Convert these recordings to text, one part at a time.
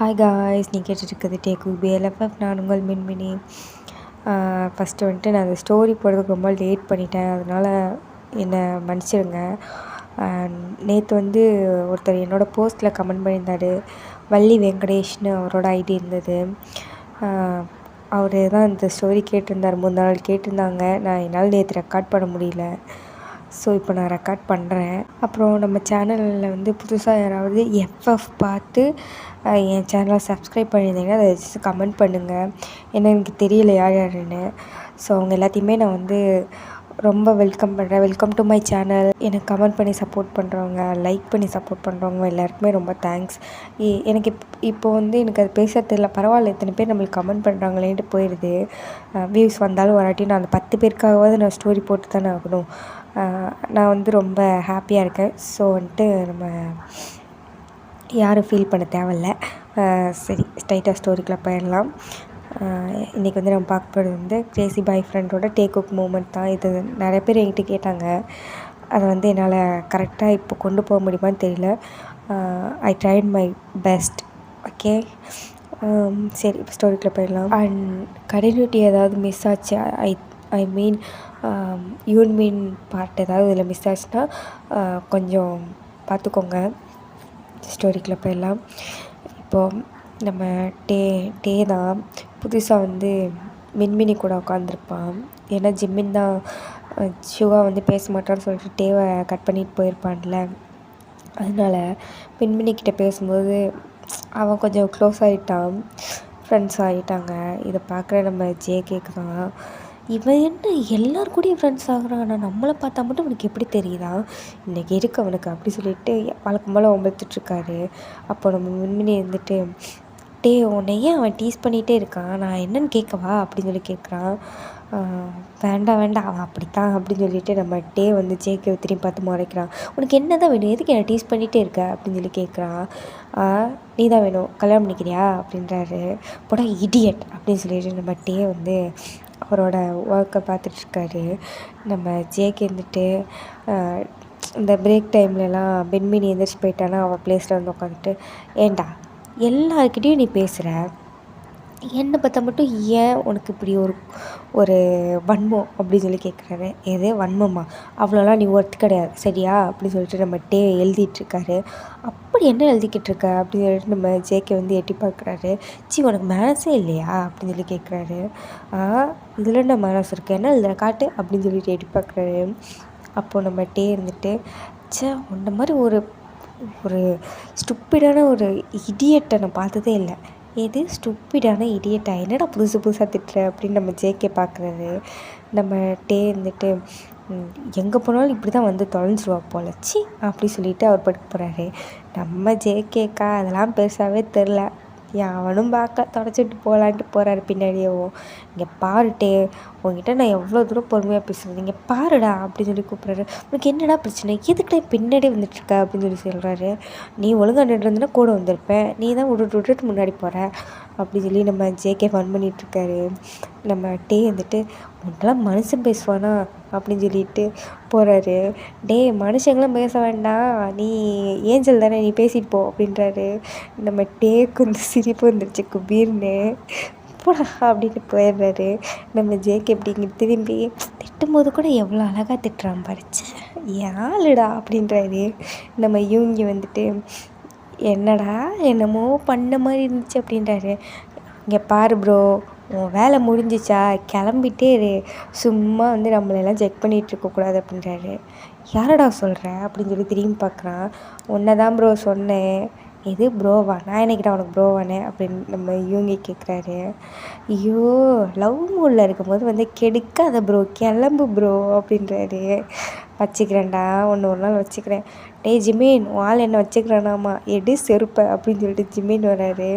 Hi guys, நீ கேட்டுட்ருக்குது டேக்கு பிஎல்எஃப்எஃப். நான் உங்கள் மின்மினி. ஃபஸ்ட்டு வந்துட்டு நான் அந்த ஸ்டோரி போடுறதுக்கு ரொம்ப லேட் பண்ணிட்டேன், அதனால் என்னை மன்னிச்சிடுங்க. நேற்று ஒருத்தர் என்னோடய போஸ்ட்டில் கமெண்ட் பண்ணியிருந்தார். வள்ளி வெங்கடேஷ்னு அவரோட ஐடி இருந்தது. அவர் தான் இந்த ஸ்டோரி கேட்டிருந்தார், முந்தின நாள் கேட்டிருந்தாங்க. என்னால் நேற்று ரெக்கார்ட் பண்ண முடியல. ஸோ இப்போ நான் ரெக்கார்ட் பண்ணுறேன். அப்புறம் நம்ம சேனலில் புதுசாக யாராவது எஃப்எஃப் பார்த்து என் சேனலை சப்ஸ்கிரைப் பண்ணியிருந்தீங்கன்னா அதை ஜஸ்ட் கமெண்ட் பண்ணுங்கள். ஏன்னா எனக்கு தெரியல யார் யாருன்னு. ஸோ அவங்க எல்லாத்தையுமே நான் ரொம்ப வெல்கம் பண்ணுறேன். Welcome to my channel. எனக்கு கமெண்ட் பண்ணி சப்போர்ட் பண்ணுறவங்க, லைக் பண்ணி சப்போர்ட் பண்ணுறவங்க எல்லாருக்குமே ரொம்ப தேங்க்ஸ். எனக்கு இப்போ எனக்கு அது பேச தெரியல. பரவாயில்ல, இத்தனை பேர் நம்மளுக்கு கமெண்ட் பண்ணுறாங்களேன்ட்டு போயிடுது. வியூஸ் வந்தாலும் வராட்டி நான் அந்த 10 பேருக்காகவாவது நான் ஸ்டோரி போட்டு தானே ஆகணும். நான் ரொம்ப ஹாப்பியாக இருக்கேன். ஸோ நம்ம யாரும் ஃபீல் பண்ண தேவையில்ல. சரி, ஸ்ட்ரைட்டாக ஸ்டோரிக்குள்ளே போயிடலாம். இன்றைக்கி நம்ம பார்க்க போகிறது கிரேசி பாய் ஃப்ரெண்டோட டேக் குக் மூமெண்ட் தான். இது நிறைய பேர் என்கிட்ட கேட்டாங்க. அதை என்னால் கரெக்டாக இப்போ கொண்டு போக முடியுமான்னு தெரியல. I tried my best. Okay, சரி, இப்போ ஸ்டோரிக்குள்ளே போயிடலாம். அண்ட் கண்டினியூட்டி ஏதாவது மிஸ் ஆச்சு, ஐ மீன் யூன்மீன் பார்ட் ஏதாவது இதில் மிஸ் ஆச்சுன்னா கொஞ்சம் பார்த்துக்கோங்க. ஸ்டோரிக்குள்ளே போயிடலாம். இப்போது நம்ம டே தான் புதுசாக மின்மினி கூட உட்காந்துருப்பான். ஏன்னா ஜிம்மின் தான் ஷுவா பேச மாட்டான்னு சொல்லிட்டு டேவை கட் பண்ணிட்டு போயிருப்பான்ல. அதனால மின்மினிக்கிட்ட பேசும்போது அவன் கொஞ்சம் க்ளோஸ் ஆகிட்டான், ஃப்ரெண்ட்ஸ் ஆகிட்டாங்க. இதை பார்க்குற நம்ம ஜேகேக்கு தான், இவன் என்ன எல்லார் கூடயும் ஃப்ரெண்ட்ஸ் ஆகுறான், ஆனால் நம்மளை பார்த்தா மட்டும் அவனுக்கு எப்படி தெரியுதா, இன்றைக்கி இருக்கு அவனுக்கு அப்படி சொல்லிட்டு வழக்கம் போல் ஒம்பத்துட்ருக்காரு. அப்போ நம்ம மின்மினி டே உன்னை ஏன் அவன் டீஸ் பண்ணிகிட்டே இருக்கான், நான் என்னன்னு கேட்கவா அப்படின்னு சொல்லி கேட்குறான். வேண்டாம் அவன் அப்படித்தான் அப்படின்னு சொல்லிட்டு நம்ம டே ஜேகே திரும்பி பார்த்து முறைக்கிறான். உனக்கு என்ன தான் வேணும், எதுக்கு என்னை டீஸ் பண்ணிகிட்டே இருக்க அப்படின்னு சொல்லி கேட்குறான். நீ தான் வேணும், கல்யாணம் பண்ணிக்கிறியா அப்படின்றாரு. போடா இடியட் அப்படின்னு சொல்லிட்டு நம்ம டே அவரோட ஒர்க்கை பார்த்துட்ருக்காரு. நம்ம ஜேகே இந்த பிரேக் டைம்லலாம் மின்மினி எந்திரிச்சு போயிட்டானா அவள் பிளேஸில் உட்காந்துட்டு, ஏண்டா எல்லாருக்கிட்டேயும் நீ பேசுகிற, என்னை பார்த்தா மட்டும் ஏன் உனக்கு இப்படி ஒரு வன்மம் அப்படின்னு சொல்லி கேட்குறாரு. எது வன்மமா, அவ்வளோலாம் நீ ஒர்த்து கிடையாது சரியா அப்படின்னு சொல்லிட்டு நம்ம டே எழுதிட்டுருக்காரு. அப்படி என்ன எழுதிக்கிட்டு இருக்க அப்படின்னு சொல்லிட்டு நம்ம ஜேகே எட்டி பார்க்குறாரு. உனக்கு மேனஸே இல்லையா அப்படின்னு சொல்லி கேட்குறாரு. இதில் என்ன மேனஸ் இருக்குது, என்ன எழுதுற காட்டு அப்படின்னு சொல்லிட்டு எட்டி பார்க்குறாரு. அப்போது நம்ம டே உன்ன மாதிரி ஒரு ஸ்டூப்பிடான ஒரு இடியட்டை நான் பார்த்ததே இல்லை. எது ஸ்டூப்பிடான இடியட்டா, என்னடா புதுசாக திட்டுற அப்படின்னு நம்ம ஜேகே பார்க்குறாரு. நம்ம டே எங்கே போனாலும் இப்படி தான் தொலைஞ்சிருவா போலச்சி அப்படி சொல்லிவிட்டு அவர் படுக்க போகிறாரு. நம்ம ஜேகேக்கா அதெல்லாம் பெருசாகவே தெரில, அவனும் பார்க்க தொடச்சிட்டு போகலான்ட்டு போகிறாரு பின்னாடியேவும். இங்கே பாருட்டே, உங்ககிட்ட நான் எவ்வளோ தூரம் பொறுமையாக பேசுகிறது, இங்கே பாருடா அப்படின்னு சொல்லி கூப்பிட்றாரு. உனக்கு என்னடா பிரச்சனை, எதுக்கிட்ட பின்னாடி வந்துட்டுருக்க அப்படின்னு சொல்லி சொல்கிறாரு. நீ ஒழுங்காக நின்றுருந்தனா கூட வந்திருப்பேன், நீ தான் விட்டுட்டு முன்னாடி போகிற அப்படி சொல்லி நம்ம ஜேகே ஃபன் பண்ணிகிட்ருக்காரு. நம்ம டே உன்னெல்லாம் மனுஷன் பேசுவானா அப்படின்னு சொல்லிட்டு போகிறாரு. டே மனுஷங்களாம் பேச வேண்டாம், நீ ஏஞ்சல் தானே, நீ பேசிட்டு போ அப்படின்றாரு. நம்ம டேக்கு சிரிப்பு வந்துருச்சு குபீர்னு. போடா அப்படின்ட்டு போயிடுறாரு. நம்ம ஜேகே இப்படிங்க திரும்பி திட்டும்போது கூட எவ்வளோ அழகாக திட்டுறான் பறிச்சு, யாழுடா அப்படின்றாரு. நம்ம இவங்க என்னடா என்னமோ பண்ண மாதிரி இருந்துச்சு அப்படின்றாரு. இங்கே பாரு ப்ரோ, உன் வேலை முடிஞ்சிச்சா, கிளம்பிட்டே இரு, சும்மா நம்மளெல்லாம் செக் பண்ணிகிட்டு இருக்கக்கூடாது அப்படின்றாரு. யாரடா சொல்கிற அப்படின்னு சொல்லி திரும்பி பார்க்குறான். உன்னை தான் ப்ரோ சொன்னேன். எது ப்ரோவா, நான் என்னைக்கிட்ட உனக்கு ப்ரோவானே அப்படின்னு நம்ம இவங்க கேட்குறாரு. ஐயோ, லவ் மூடில் இருக்கும்போது கெடுக்காத ப்ரோ, கிளம்பு ப்ரோ அப்படின்றாரு. வச்சுக்கிறேன்டா, ஒரு நாள் வச்சுக்கிறேன். டே ஜிமீன், உன் ஆள் என்ன வச்சுக்கிறேனாமா, எடு செருப்பை அப்படின்னு சொல்லிட்டு ஜிமீன் வராரு.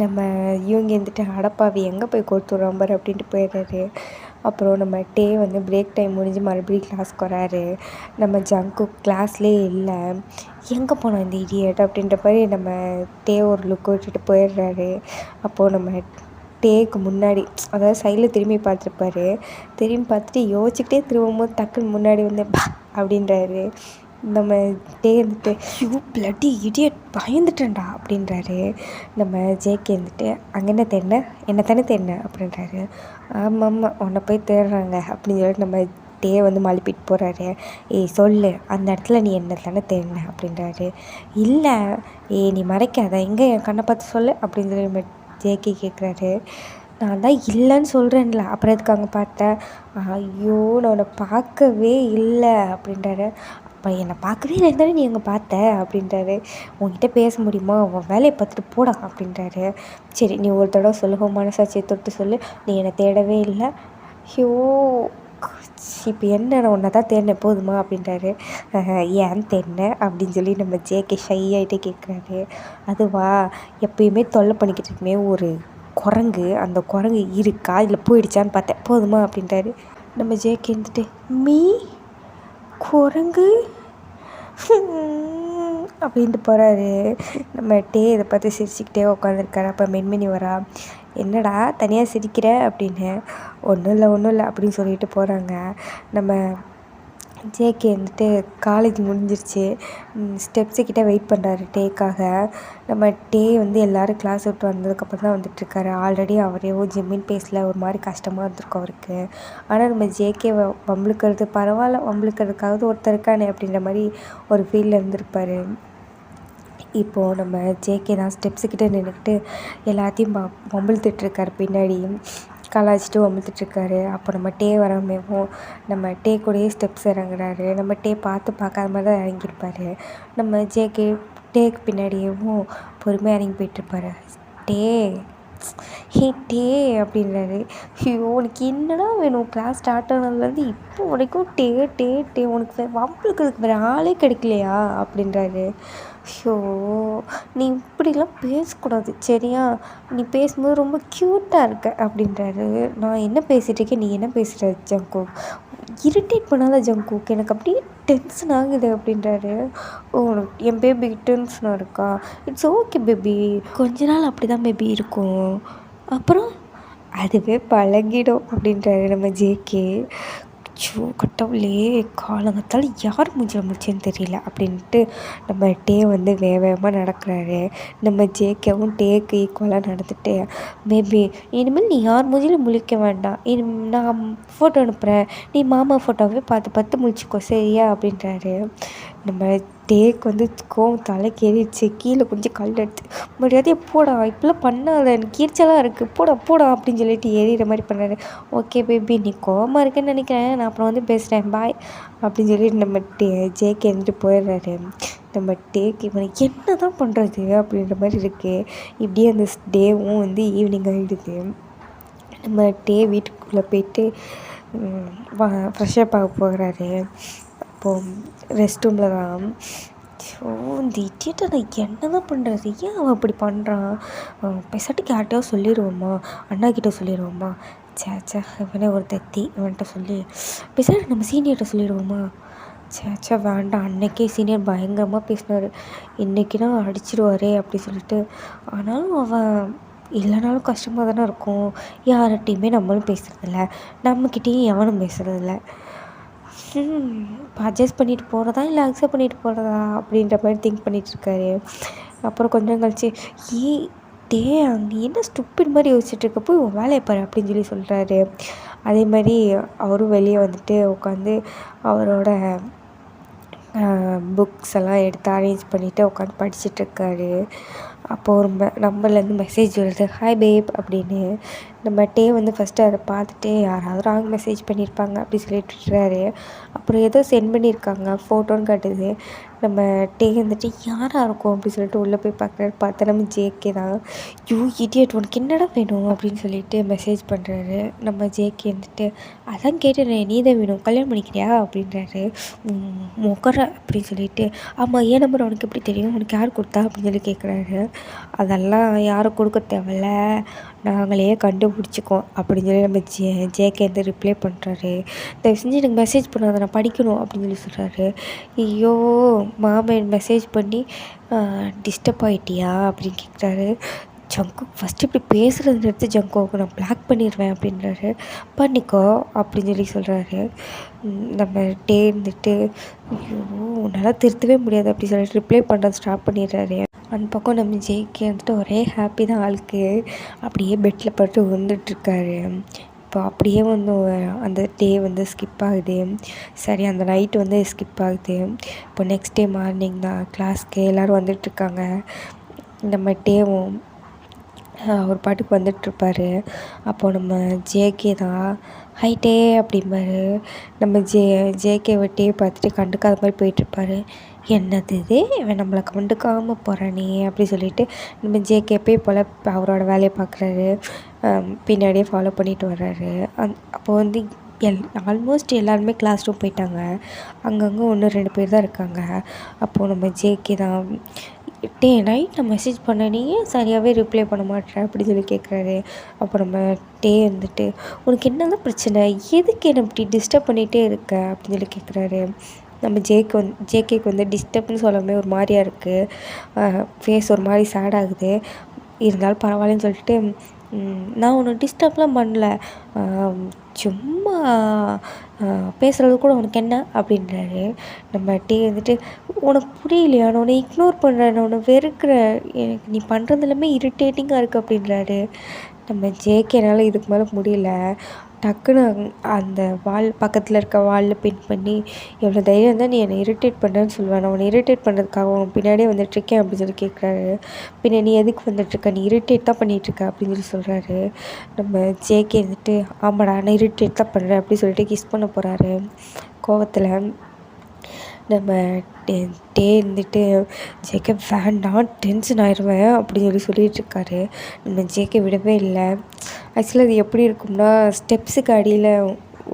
நம்ம இவங்க அடப்பாவி எங்கே போய் கொடுத்துட்றோம் பாரு அப்படின்ட்டு போயிடுறாரு. அப்புறம் நம்ம டே பிரேக் டைம் முடிஞ்சு மறுபடியும் கிளாஸ்க்கு வராரு. நம்ம ஜங்கு கிளாஸ்லேயே இல்லை, எங்கே போனோம் இந்த இடியட் அப்படின்ற மாதிரி நம்ம டே ஒரு லுக் விட்டுட்டு போயிடுறாரு. அப்போது நம்ம டேக்கு முன்னாடி, அதாவது சைடில் திரும்பி பார்த்துருப்பாரு. திரும்பி பார்த்துட்டு யோசிச்சுக்கிட்டே திரும்பும்போது டக்குன்னு முன்னாடி பா அப்படின்றாரு. நம்ம டே இருந்துட்டு யூ பிளட்டி இடியட் பயந்துட்டேன்டா அப்படின்றாரு. நம்ம ஜேகே இருந்துட்டு அங்கே என்ன தேடின, என்ன தானே தேடின அப்படின்றாரு. ஆமாம் உன்னை போய் தேடுறாங்க அப்படின்னு சொல்லிட்டு நம்ம டே வந்து மழுப்பிட்டு போகிறாரு. ஏய் சொல்லு, அந்த இடத்துல நீ என்ன தானே தேடின அப்படின்றாரு. இல்லை நீ மறைக்காத, எங்கே என் கண்ணை பார்த்து சொல்லு அப்படின்னு சொல்லி நம்ம ஜேகே கேட்குறாரு. நான் தான் இல்லைன்னு சொல்கிறேன்ல, அப்புறம் எதுக்கு அங்கே பார்த்தேன். ஐயோ நான் உன்னை பார்க்கவே இல்லை அப்படின்றாரு. அப்போ என்னை பார்க்கவே இல்லை தானே நீ அங்கே பார்த்த அப்படின்றாரு. உன்கிட்ட பேச முடியுமா, உன் வேலையை பார்த்துட்டு போடா அப்படின்றாரு. சரி நீ ஒரு தடவை சொல்லு, மனசாட்சியை தொட்டு சொல்லு, நீ என்னை தேடவே இல்லை. ஐயோ இப்போ என்ன, நான் ஒன்றை தான் தேடினேன் போதுமா அப்படின்றாரு. ஏன் தேடினேன் அப்படின்னு சொல்லி நம்ம ஜேகே ஷை ஆகிட்டே கேட்குறாரு. அதுவா, எப்பயுமே தொல்லை பண்ணிக்கிட்டு இருக்குமே ஒரு குரங்கு, அந்த குரங்கு இருக்கா இல்லை போயிடுச்சான்னு பார்த்தேன் போதுமா அப்படின்றாரு. நம்ம ஜேகே இருந்துட்டு மீ குரங்கு அப்படின்ட்டு போகிறாரு. நம்ம டே இதை பார்த்து சிரிச்சுக்கிட்டே உட்காந்துருக்காரு. அப்போ மென்மினி வரா. என்னடா தனியாக சிரிக்கிற அப்படின்னு. ஒன்றும் இல்லை அப்படின்னு சொல்லிட்டு போகிறாங்க. நம்ம ஜேகே வந்துட்டு காலேஜ் முடிஞ்சிருச்சு, ஸ்டெப்ஸுக்கிட்ட வெயிட் பண்ணுறாரு டேக்காக. நம்ம டே வந்து எல்லோரும் கிளாஸ் விட்டு வந்ததுக்கப்புறம் தான் வந்துட்டுருக்காரு. ஆல்ரெடி அவரே ஜிம்மின் பேஸில் ஒரு மாதிரி கஷ்டமாக இருந்திருக்கும் அவருக்கு. ஆனால் நம்ம ஜேகே வம்பளுக்கிறது பரவாயில்ல, வம்பளுக்கிறதுக்காவது ஒருத்தர் இருக்கானே அப்படின்ற மாதிரி ஒரு ஃபீலில் இருந்திருப்பார். இப்போது நம்ம ஜேகே தான் ஸ்டெப்ஸுக்கிட்ட நின்றுக்கிட்டு எல்லாத்தையும் வம்பிழுத்துட்ருக்காரு, பின்னாடி கலாய்ச்சிட்டு வம்பிழுத்துட்ருக்காரு. அப்போ நம்ம டே வராமேவும் நம்ம டே கூடயே ஸ்டெப்ஸ் இறங்குறாரு. நம்ம டே பார்க்காத மாதிரி தான் இறங்கியிருப்பார். நம்ம ஜேகே டேக்கு பின்னாடியேவும் பொறுமையாக இறங்கி போயிட்டுருப்பாரு. டே டே அப்படின்றாரு. ஐயோ உனக்கு என்னடா வேணும், கிளாஸ் ஸ்டார்ட் ஆனதுலேருந்து இப்போ வரைக்கும் டே டே டே உனக்கு வம்புக்கிறதுக்கு வேறு ஆளே கிடைக்கலையா அப்படின்றாரு. ஷோ நீ இப்படிலாம் பேசக்கூடாது சரியா, நீ பேசும்போது ரொம்ப க்யூட்டாக இருக்க அப்படின்றாரு. நான் என்ன பேசிகிட்ருக்கேன், நீ என்ன பேசுகிற ஜங்குக், இரிட்டேட் பண்ணாத ஜங்குக், எனக்கு அப்படியே டென்ஷன் ஆகுது அப்படின்றாரு. ஓ என் பேபி டென்ஷனாக இருக்கா, இட்ஸ் ஓகே பேபி, கொஞ்ச நாள் அப்படி தான் பேபி இருக்கும், அப்புறம் அதுவே பழகிடும் அப்படின்றாரு நம்ம ஜேகே. ச்சோ கடவுளே, காலங்கத்தால் யார் மூஞ்சில் முடிச்சேன்னு தெரியல அப்படின்ட்டு நம்ம டே வந்து வேகமாக நடக்கிறாரு. நம்ம ஜேகேவும் டேக்கு ஈக்குவலாக நடந்துட்டு, மேபி இனிமேல் நீ யார் மூஞ்சிலும் முழிக்க வேண்டாம், நான் ஃபோட்டோ அனுப்புகிறேன், நீ மாமா ஃபோட்டோவே பார்த்து முழிச்சிக்கோ சரியா அப்படின்றாரு. நம்ம டேக்கு வந்து கோவம் தலைக்கு ஏறிடுச்சு. கீழே கொஞ்சம் கல் எடுத்து மரியாதையை போடா, இப்படிலாம் பண்ணாத, எனக்கு எரிச்சலாக இருக்குது, போடா அப்படின்னு சொல்லிட்டு எறிகிற மாதிரி பண்ணுறாரு. ஓகே பேபி நீ கோவமாக இருக்கேன்னு நினைக்கிறேன், நான் அப்புறம் வந்து பேசுகிறேன் பாய் அப்படின்னு சொல்லிட்டு நம்ம ஜேகே இருந்துட்டு போயிடுறாரு. நம்ம டேக்கு இவனுக்கு என்ன தான் பண்ணுறது அப்படின்ற மாதிரி இருக்குது. இப்படியே அந்த டேவும் வந்து ஈவினிங் ஆகிடுது. நம்ம டே வீட்டுக்குள்ளே போயிட்டு ஃப்ரெஷ்ஷப் ஆக போகிறாரு. அப்போது ரெஸ்ட் ரூமில் தான். ஸோ இந்த இடியட்டை நான் என்ன தான் பண்ணுறது, ஏன் அவன் அப்படி பண்ணுறான், பெசாட்டுக்கு யார்கிட்டயோ சொல்லிடுவோமா, அண்ணாக்கிட்ட சொல்லிடுவோமா, சேச்சா இவனே ஒரு தத்தி, இவன்கிட்ட சொல்லி பெசாட்டு நம்ம சீனியர்கிட்ட சொல்லிடுவோமா, சேச்சா வேண்டாம், அன்னைக்கே சீனியர் பயங்கரமாக பேசினார், இன்றைக்கினா அடிச்சிடுவாரே அப்படி சொல்லிட்டு. ஆனாலும் அவன் இல்லைனாலும் கஷ்டமாக தானே இருக்கும், யார்கிட்டையுமே நம்மளும் பேசுகிறதில்ல, நம்மக்கிட்டேயும் எவனும் பேசுகிறதில்ல, இப்போ அட்ஜஸ்ட் பண்ணிட்டு போகிறதா இல்லை அக்செப்ட் பண்ணிட்டு போகிறதா அப்படின்ற மாதிரி திங்க் பண்ணிகிட்ருக்காரு. அப்புறம் கொஞ்சம் கழிச்சு டே நீ என்ன ஸ்டூப்பிட் மாதிரி யோசிச்சுட்ருக்க, போய் உன் வேலையை பாரு அப்படின்னு சொல்லி சொல்கிறாரு. அதே மாதிரி அவரும் வெளியே வந்துட்டு உட்காந்து அவரோட புக்ஸ் எல்லாம் எடுத்து அரேஞ்ச் பண்ணிவிட்டு உட்காந்து படிச்சிட்ருக்காரு. அப்போது ஒரு நம்பர்லேருந்து மெசேஜ் வருது, ஹாய் பேப் அப்படின்னு. நம்ம டே வந்து ஃபஸ்ட்டு அதை பார்த்துட்டு யாராவது ராங் மெசேஜ் பண்ணியிருப்பாங்க அப்படி சொல்லிட்டு விட்டுறாரு. அப்புறம் ஏதோ சென்ட் பண்ணியிருக்காங்க ஃபோட்டோன்னு காட்டுது. நம்ம டே வந்துட்டு யாராக இருக்கும் அப்படின்னு சொல்லிட்டு உள்ளே போய் பார்த்தா நம்ம ஜேகே தான். இடியட் உனக்கு என்னடா வேணும் அப்படின்னு சொல்லிட்டு மெசேஜ் பண்ணுறாரு. நம்ம ஜேகே வந்துட்டு அதான் கேட்டுறேன், நீ தான் வேணும், கல்யாணம் பண்ணிக்கிறியா அப்படின்றாரு. முகர அப்படின்னு சொல்லிட்டு, ஆமாம் ஏன் நம்பர் உனக்கு எப்படி தெரியும், உனக்கு யார் கொடுத்தா அப்படின்னு சொல்லி கேட்குறாரு. அதெல்லாம் யாரும் கொடுக்க தேவையில்ல, நாங்களே கண்டுபிடிச்சிக்கோம் அப்படின்னு சொல்லி நம்ம ஜேகே வந்து ரிப்ளை பண்ணுறாரு. தயவு செஞ்சு எனக்கு மெசேஜ் பண்ணாத, நான் படிக்கணும் அப்படின்னு சொல்லி சொல்கிறாரு. ஐயோ மாமன் மெசேஜ் பண்ணி டிஸ்டர்ப் ஆகிட்டியா அப்படின்னு கேட்குறாரு. ஜங்குக் ஃபஸ்ட்டு இப்படி பேசுகிறத நிறுத்து ஜங்குக், நான் பிளாக் பண்ணிடுவேன் அப்படின்றாரு. பண்ணிக்கோ அப்படின்னு சொல்லி சொல்கிறாரு. நம்ம டே இருந்துட்டு ஐயோ உன்னால் திருத்தவே முடியாது அப்படி சொல்லிட்டு ரிப்ளை பண்ணுறது ஸ்டாப் பண்ணிடுறாரு. அந்த பக்கம் நம்ம ஜேகே வந்துட்டு ஒரே ஹாப்பி தான் ஆளுக்கு. அப்படியே பெட்டில் பட்டு விழுந்துட்டுருக்காரு. இப்போ அப்படியே வந்து அந்த டே வந்து ஸ்கிப் ஆகுது. சரி அந்த நைட்டு வந்து ஸ்கிப் ஆகுது. இப்போ நெக்ஸ்ட் டே மார்னிங் தான் கிளாஸ்க்கு எல்லோரும் வந்துட்டுருக்காங்க. நம்ம டேவும் அவர் பாட்டுக்கு வந்துட்டுருப்பார். அப்போது நம்ம ஜேகே தான் ஹை டே அப்படிம்பாரு. நம்ம ஜேகேவை டே பார்த்துட்டு கண்டுக்காத மாதிரி போயிட்டுருப்பாரு. என்னது இது இவன் நம்மளை கண்டுக்காமல் போகிறானே அப்படி சொல்லிட்டு நம்ம ஜேகே போல் அவரோட வேலையை பார்க்குறாரு. பின்னாடியே ஃபாலோ பண்ணிட்டு வர்றாரு. அப்போது வந்து ஆல்மோஸ்ட் எல்லாருமே கிளாஸ் ரூம் போயிட்டாங்க. அங்கங்கே 1-2 பேர் தான் இருக்காங்க. அப்போது நம்ம ஜேகே தான் டே நைட் நான் மெசேஜ் பண்ண நீயே சரியாகவே ரிப்ளை பண்ண மாட்டேன் அப்படி சொல்லி கேட்குறாரு. அப்போ நம்ம டே வந்துட்டு உனக்கு என்ன பிரச்சனை, எதுக்கு என்னை இப்படி டிஸ்டர்ப் பண்ணிகிட்டே இருக்க அப்படின்னு சொல்லி கேட்குறாரு. நம்ம ஜேகேக்கு வந்து டிஸ்டர்ப்னு சொல்லவே ஒரு மாதிரியா இருக்குது. ஃபேஸ் ஒரு மாதிரி சேட் ஆகுது. இருந்தாலும் பரவாயில்லன்னு சொல்லிட்டு நான் உன்னை டிஸ்டர்ப்லாம் பண்ணல, சும்மா பேசுகிறது கூட உனக்கு என்ன அப்படின்றாரு. நம்ம டே வந்துட்டு உனக்கு புரியலையா, நான் உன்னை இக்னோர் பண்ணுறேன், நான் உன்னை வெறுக்கிறேன், எனக்கு நீ பண்ணுறது எல்லாமே இரிட்டேட்டிங்காக இருக்குது அப்படின்றாரு. நம்ம ஜேகேனால் இதுக்கு மேலே முடியல. டக்குன்னு அந்த வால் பக்கத்தில் இருக்க வாலில் பின் பண்ணி எவ்வளோ தைரியம் இருந்தால் நீ என்னை இரிட்டேட் பண்ணுறேன்னு சொல்லுவேன், நான் உன்னை இரிட்டேட் பண்ணுறதுக்காக உன் பின்னாடியே வந்துட்டுருக்கேன் அப்படின்னு சொல்லி கேட்குறாரு. பின்ன நீ எதுக்கு வந்துட்டுருக்க, நீ இரிட்டேட் தான் பண்ணிகிட்ருக்க அப்படின்னு சொல்லி சொல்கிறாரு. நம்ம ஜேகே வந்துட்டு ஆமாடா நான் இரிட்டேட் தான் பண்ணுறேன் அப்படி சொல்லிட்டு கிஸ் பண்ண போகிறாரு கோவத்தில். நம்ம டே இருந்துட்டு ஜேகே வேண்டாம் டென்ஷன் ஆயிடுவேன் அப்படின்னு சொல்லிகிட்ருக்காரு. நம்ம ஜேகே விடவே இல்லை. ஆக்சுவலாக அது எப்படி இருக்கும்னா ஸ்டெப்ஸுக்கு அடியில்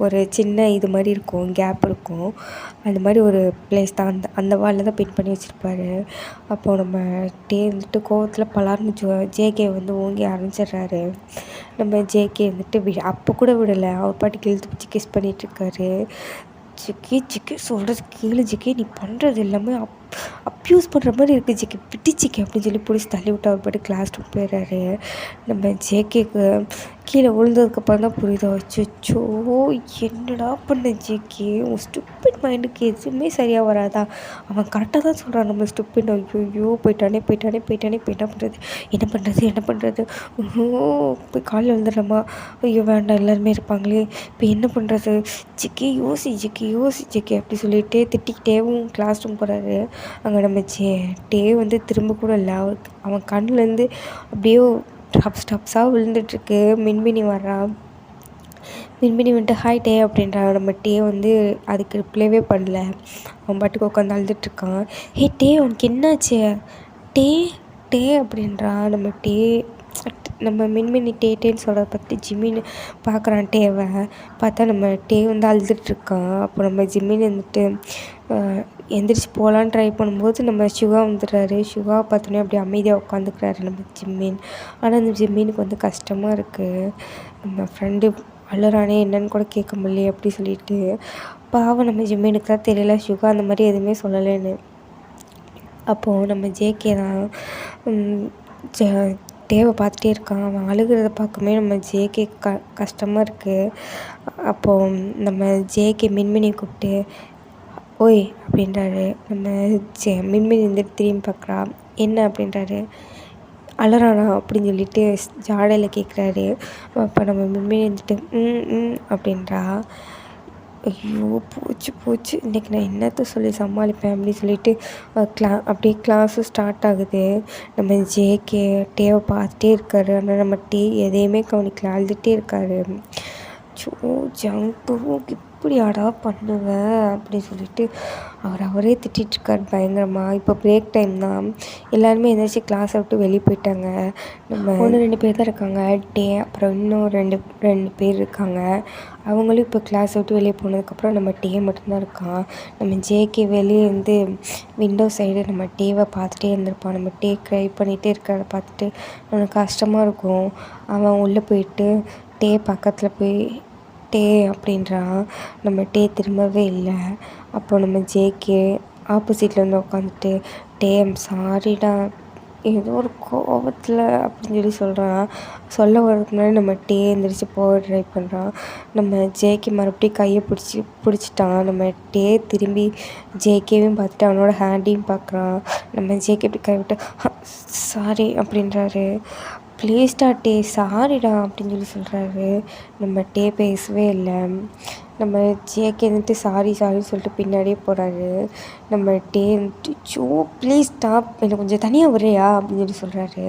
ஒரு சின்ன இது மாதிரி இருக்கும், கேப் இருக்கும். அந்த மாதிரி ஒரு பிளேஸ் தான். அந்த வாலில் தான் பின் பண்ணி வச்சுருப்பாரு. அப்போது நம்ம டே வந்துட்டு கோவத்தில் பலார்னு ஜேகே வந்து ஓங்கி ஆரம்பிச்சிடுறாரு. நம்ம ஜேகே வந்துட்டு அப்போ கூட விடலை, அவர் பாட்டுக்கு இழுத்து பிடிச்சி கிஸ் பண்ணிகிட்ருக்காரு. ஜிக்கி சொல்கிறது கேளு ஜிக்கி, நீ பண்ணுறது எல்லாமே அப்யூஸ் பண்ணுற மாதிரி இருக்குது ஜிக்கி, பிடிச்சிக்கி அப்படின்னு சொல்லி பிடிச்சி தள்ளி விட்டு அவர் பாட்டு கிளாஸ் ரூம் போயிடுறாரு. நம்ம ஜேகேக்கு கீழே விழுந்ததுக்கப்புறம் தான் புரியுது, அச்சோ என்னடா பண்ண ஜேகே, உன் ஸ்டூப்பிட் மைண்டுக்கு எதுவுமே சரியாக வராதா, அவன் கரெக்டாக தான் சொல்கிறான் நம்ம ஸ்டூப்பிட், ஐயோ போயிட்டானே இப்போ என்ன பண்ணுறது போய் காலையில் வந்துடுறோமா, ஐயோ வேண்டாம் எல்லாருமே இருப்பாங்களே இப்போ என்ன பண்ணுறது, ஜிக்கி யோசி அப்படி சொல்லிட்டு திட்டிக்கிட்டேவும் கிளாஸ் ரூம் போகிறாரு. அங்கே நம்ம டே வந்து திரும்ப கூட இல்லை, அவன் கண்ணுலேருந்து அப்படியே ஸ்டப்ஸாக விழுந்துட்டுருக்கு. மின்மினி வந்துட்டு ஹாய் டே அப்படின்றா. நம்ம டே வந்து அதுக்கு ரிப்ளைவே பண்ணல, அவன் பாட்டுக்கு உட்காந்து அழுதுட்ருக்கான். ஹே டே உனக்கு என்னாச்சு டே டே அப்படின்றா. நம்ம மின்மினி டேன்னு சொல்கிறத பார்த்து ஜிம்மின்னு பார்க்குறான் டேவை. பார்த்தா நம்ம டே வந்து அழுதுட்ருக்கான். அப்போ நம்ம ஜிம்மின்னு வந்துட்டு எந்திரிச்சு போகலான்னு ட்ரை பண்ணும்போது நம்ம சுகா வந்துடுறாரு. சுகாவை பார்த்தோன்னே அப்படியே அமைதியாக உட்காந்துக்கிறாரு நம்ம ஜிம்மின். ஆனால் அந்த ஜிம்மினுக்கு வந்து கஷ்டமாக இருக்குது, நம்ம ஃப்ரெண்டு அழுறானே என்னன்னு கூட கேட்க முடியல அப்படி சொல்லிட்டு. பாவம் நம்ம ஜிம்மினுக்கு தான் தெரியல சுகா அந்த மாதிரி எதுவுமே சொல்லலைன்னு. அப்போது நம்ம ஜேகே தான் டேவை பார்த்துட்டே இருக்கான். அவன் அழுகிறத பார்க்கவே நம்ம ஜேகே கஷ்டமாக இருக்குது. அப்போது நம்ம ஜேகே மின்மினியை கூப்பிட்டு ஓய் அப்படின்றாரு. நம்ம மின்மினி வந்துட்டு திரும்பி பார்க்குறா. என்ன அப்படின்றாரு. அழறானா அப்படின்னு சொல்லிட்டு ஜாடையில் கேட்குறாரு. அப்போ நம்ம மின்மினி வந்துட்டு அப்படின்றா. ஐயோ போச்சு இன்றைக்கி நான் என்னத்த சொல்லி சமாளிப்பேன் அப்படின்னு சொல்லிட்டு அப்படியே கிளாஸும் ஸ்டார்ட் ஆகுது. நம்ம ஜேகே டேவை பார்த்துட்டே இருக்காரு. ஆனால் நம்ம டே எதையுமே கவனிக்கல, அழுதுகிட்டே இருக்காரு. ஜங்கு இப்படி பண்ணுவேன் அப்படின்னு சொல்லிட்டு அவரே திட்டிகிட்ருக்காரு பயங்கரமாக. இப்போ பிரேக் டைம் தான், எல்லாருமே எந்திரிச்சு கிளாஸை விட்டு வெளியே போயிட்டாங்க. நம்ம 1-2 பேர் தான் இருக்காங்க, டே அப்புறம் இன்னும் ரெண்டு பேர் இருக்காங்க. அவங்களும் இப்போ கிளாஸை விட்டு வெளியே போனதுக்கப்புறம் நம்ம டே மட்டும்தான் இருக்கான். நம்ம ஜேகே வெளியே இருந்து விண்டோ சைடு நம்ம டேவை பார்த்துட்டே இருந்திருப்பான். நம்ம டே க்ரை பண்ணிகிட்டே இருக்கிறத பார்த்துட்டு அவனுக்கு கஷ்டமாக இருக்கும். அவன் உள்ளே போயிட்டு டே பக்கத்தில் போய் டே அப்படின்றான். நம்ம டே திரும்பவே இல்லை. அப்போ நம்ம ஜேகே ஆப்போசிட்டில் வந்து உட்காந்துட்டு டே சாரிடா ஏதோ ஒரு கோவத்தில் அப்படின்னு சொல்கிறான். சொல்ல வரதுக்கு முன்னாடி நம்ம டே எந்திரிச்சு போக ட்ரை பண்ணுறான். நம்ம ஜேகே மறுபடியும் கையை பிடிச்சிட்டான். நம்ம டே திரும்பி ஜேகேவையும் பார்த்துட்டு அவனோட ஹேண்டையும் பார்க்குறான். நம்ம ஜேகே இப்படி கை விட்டு சாரி அப்படின்றாரு. ப்ளீஸ்டா டே சாரிடா அப்படின்னு சொல்கிறாரு. நம்ம டே பேசவே இல்லை. நம்ம ஜேகே வந்துட்டு சாரின்னு சொல்லிட்டு பின்னாடியே போகிறாரு. நம்ம டே வந்துட்டு ப்ளீஸ் ஸ்டாப், என்னை கொஞ்சம் தனியாக வரையா அப்படின்னு சொல்கிறாரு.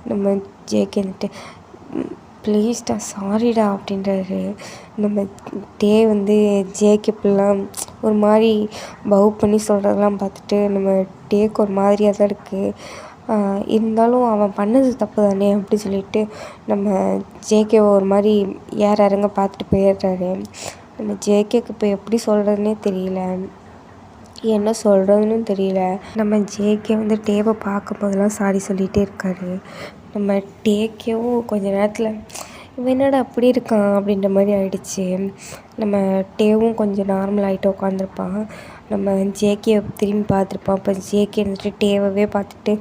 நம்ம ஜேகே வந்துட்டு ப்ளீஸ்டா சாரிடா அப்படின்றாரு. நம்ம டே வந்து ஜேகே இப்படிலாம் ஒரு மாதிரி பவ் பண்ணி சொல்கிறதெல்லாம் பார்த்துட்டு நம்ம டேக்கு ஒரு மாதிரியாக தான் இருக்குது. இருந்தாலும் அவன் பண்ணது தப்பு தானே அப்படி சொல்லிட்டு நம்ம ஜேகேவை ஒரு மாதிரி இறங்க பார்த்துட்டு போயிடுறாரு. நம்ம ஜேகேக்கு இப்போ எப்படி சொல்கிறதுனே தெரியல, என்ன சொல்கிறதுன்னு தெரியல. நம்ம ஜேகே வந்து டேவை பார்க்கும்போதெல்லாம் சாரி சொல்லிகிட்டே இருக்காரு. நம்ம டேக்கேவும் கொஞ்ச நேரத்தில் இவன் என்னடா அப்படி இருக்கான் அப்படின்ற மாதிரி ஆயிடுச்சு. நம்ம டேவும் கொஞ்சம் நார்மல் ஆகிட்டு உட்காந்துருப்பான். நம்ம ஜேகே திரும்பி பார்த்துருப்பான். அப்போ ஜேகே வந்துட்டு டேவவே பார்த்துட்டு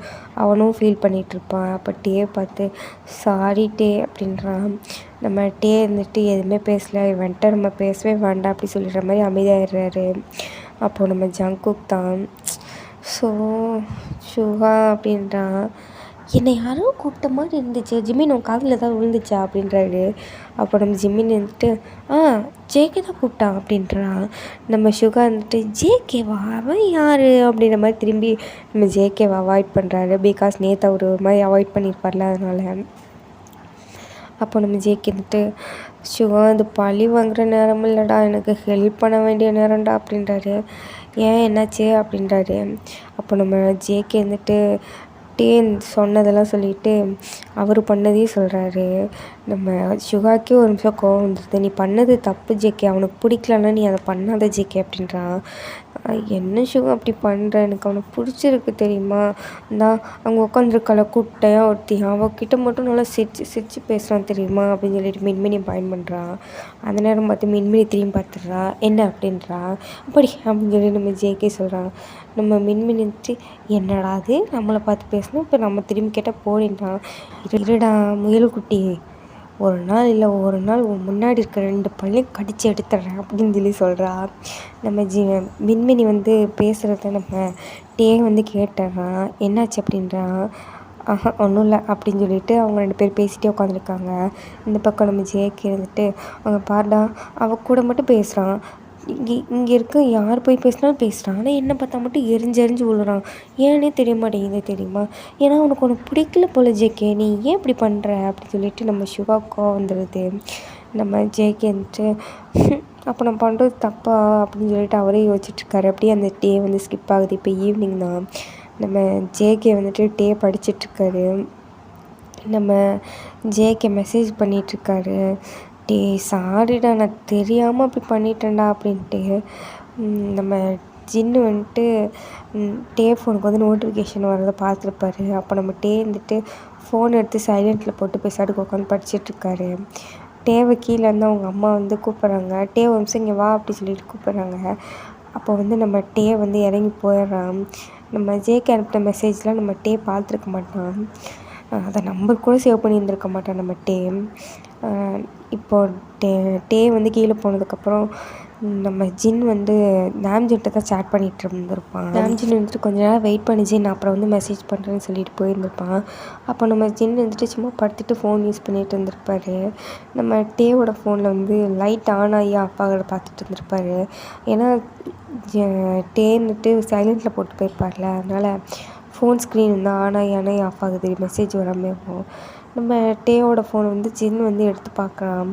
அவனும் ஃபீல் பண்ணிகிட்ருப்பான். அப்போ டே பார்த்து சாரி டே அப்படின்றான். நம்ம டே இருந்துட்டு எதுவுமே பேசலை, இவன்ட்ட நம்ம பேசவே வேண்டாம் அப்படி சொல்லிடுற மாதிரி அமைதியாகிடுறாரு. அப்போது நம்ம ஜங்குக் தான் சுகா அப்படின்றான். என்னை யாரோ கூப்பிட்ட மாதிரி இருந்துச்சு, ஜிம்மின் உன் காதில் ஏதாவது விழுந்துச்சா அப்படின்றாரு. அப்போ நம்ம ஜிம்மின் வந்துட்டு ஜேகே தான் கூப்பிட்டான் அப்படின்றான். நம்ம சுகா வந்துட்டு ஜேகேவா அவன் யார் அப்படின்ற மாதிரி திரும்பி நம்ம ஜேகேவை அவாய்ட் பண்ணுறாரு. பிகாஸ் நேற்று அவர் ஒரு மாதிரி அவாய்ட் பண்ணியிருப்பார்ல, அதனால். அப்போ நம்ம ஜேகே வந்துட்டு சுகா அது பழி வாங்குகிற நேரம் இல்லைடா, எனக்கு ஹெல்ப் பண்ண வேண்டிய நேரம்டா அப்படின்றாரு. ஏன் என்னாச்சு அப்படின்றாரு. அப்போ நம்ம ஜேகே வந்துட்டு டேன் சொன்னதெல்லாம் சொல்லிவிட்டு அவர் பண்ணதையும் சொல்கிறாரு. நம்ம சுகாக்கே ஒரு நிமிஷம் கோவம் வந்துடுது. நீ பண்ணது தப்பு ஜேகே, அவனுக்கு பிடிக்கலன்னா நீ அதை பண்ணாத ஜேகே அப்படின்றான். என்ன சுகம் அப்படி பண்ணுற, எனக்கு அவனுக்கு பிடிச்சிருக்கு தெரியுமா, நான் அவங்க உட்காந்துருக்கால குட்டையாக ஒருத்தி, அவகிட்ட மட்டும் நல்லா சிரிச்சு பேசுகிறான் தெரியுமா அப்படின்னு சொல்லிட்டு மின்மினி பாயிண்ட் பண்ணுறான். அந்த நேரம் பார்த்து மின்மினி திரும்பி பார்த்துட்றா. என்ன அப்படின்றா. அப்படி அப்படின்னு சொல்லி நம்ம ஜேகே சொல்கிறான். நம்ம மின்மினி வந்துட்டு என்னடா அது நம்மளை பார்த்து பேசணும், இப்போ நம்ம திரும்பி கேட்டால் போடின்றான். இருடா முயல்குட்டி, ஒரு நாள் இல்லை ஒரு நாள் முன்னாடி இருக்கிற 2 பல்லையும் கடித்து எடுத்துடுறேன் அப்படின்னு சொல்லி சொல்கிறா. நம்ம மின்மினி வந்து பேசுகிறத நம்ம டே வந்து கேட்டுறான். என்னாச்சு அப்படின்றான். ஒன்றும் இல்லை அப்படின்னு சொல்லிட்டு அவங்க 2 பேர் பேசிகிட்டே உட்காந்துருக்காங்க. இந்த பக்கம் நம்ம ஜேகே இருந்துட்டு அவங்க பாருடா அவள் கூட மட்டும் பேசுகிறான், இங்கே இருக்க யார் போய் பேசினாலும் பேசுகிறான், ஆனால் என்னை பார்த்தா மட்டும் எரிஞ்சு விழுறான், ஏன்னே தெரிய மாட்டேங்குது தெரியுமா, ஏன்னா உனக்கு பிடிக்கல போல ஜேகே, நீ ஏன் இப்படி பண்ணுற அப்படின்னு சொல்லிட்டு நம்ம சிவாக்கோ வந்துடுது. நம்ம ஜேகே வந்துட்டு அப்போ நான் பண்ணுறது தப்பா அப்படின்னு சொல்லிட்டு அவரே யோசிச்சுட்ருக்காரு. அப்படியே அந்த டே வந்து ஸ்கிப் ஆகுது. இப்போ ஈவினிங் தான். நம்ம ஜேகே வந்துட்டு டே படிச்சிட்ருக்காரு. நம்ம ஜேகே மெசேஜ் பண்ணிகிட்ருக்காரு. டே சாரிடா நான் தெரியாமல் அப்படி பண்ணிட்டேன்டா அப்படின்ட்டு. நம்ம ஜின்னு வந்துட்டு டே ஃபோனுக்கு வந்து நோட்டிஃபிகேஷன் வரதை பார்த்துருப்பாரு. அப்போ நம்ம டே வந்துட்டு ஃபோன் எடுத்து சைலண்ட்டில் போட்டு பேசாட்டுக்கு உட்காந்து படிச்சிட்ருக்காரு. டேவை கீழே இருந்து அவங்க அம்மா வந்து கூப்பிட்றாங்க. டே ஒரு நிமிஷம் இங்கே வா அப்படி சொல்லிட்டு கூப்பிட்றாங்க. அப்போ வந்து நம்ம டே வந்து இறங்கி போயிடுறான். நம்ம ஜேகே அனுப்பின மெசேஜ்லாம் நம்ம டே பார்த்துருக்க மாட்டான், அதை நம்பர் கூட சேவ் பண்ணி இருந்திருக்க மாட்டான் நம்ம டே. இப்போது டே வந்து கீழே போனதுக்கப்புறம் நம்ம ஜின் வந்து நாம்ஜின்கிட்ட தான் சேட் பண்ணிகிட்டு இருந்திருப்பான். நாம்ஜின் வந்துட்டு கொஞ்ச நேரம் வெயிட் பண்ணி ஜின் அப்புறம் வந்து மெசேஜ் பண்ணுறேன்னு சொல்லிட்டு போயிருந்திருப்பான். அப்போ நம்ம ஜின் வந்துட்டு சும்மா படுத்துட்டு ஃபோன் யூஸ் பண்ணிகிட்டு இருந்திருப்பாரு. நம்ம டேவோட ஃபோனில் வந்து லைட் ஆன் ஆகி ஆஃப் ஆகிறத பார்த்துட்டு இருந்திருப்பாரு. ஏன்னா டே வந்துட்டு சைலண்ட்டில் போட்டு போயிருப்பார்ல, அதனால் ஃபோன் ஸ்க்ரீன் வந்து ஆன் ஆகி ஆஃப் ஆகுது, மெசேஜ் வராமல் இருக்கும். நம்ம டேவோட ஃபோன் வந்து ஜின் வந்து எடுத்து பார்க்குறான்.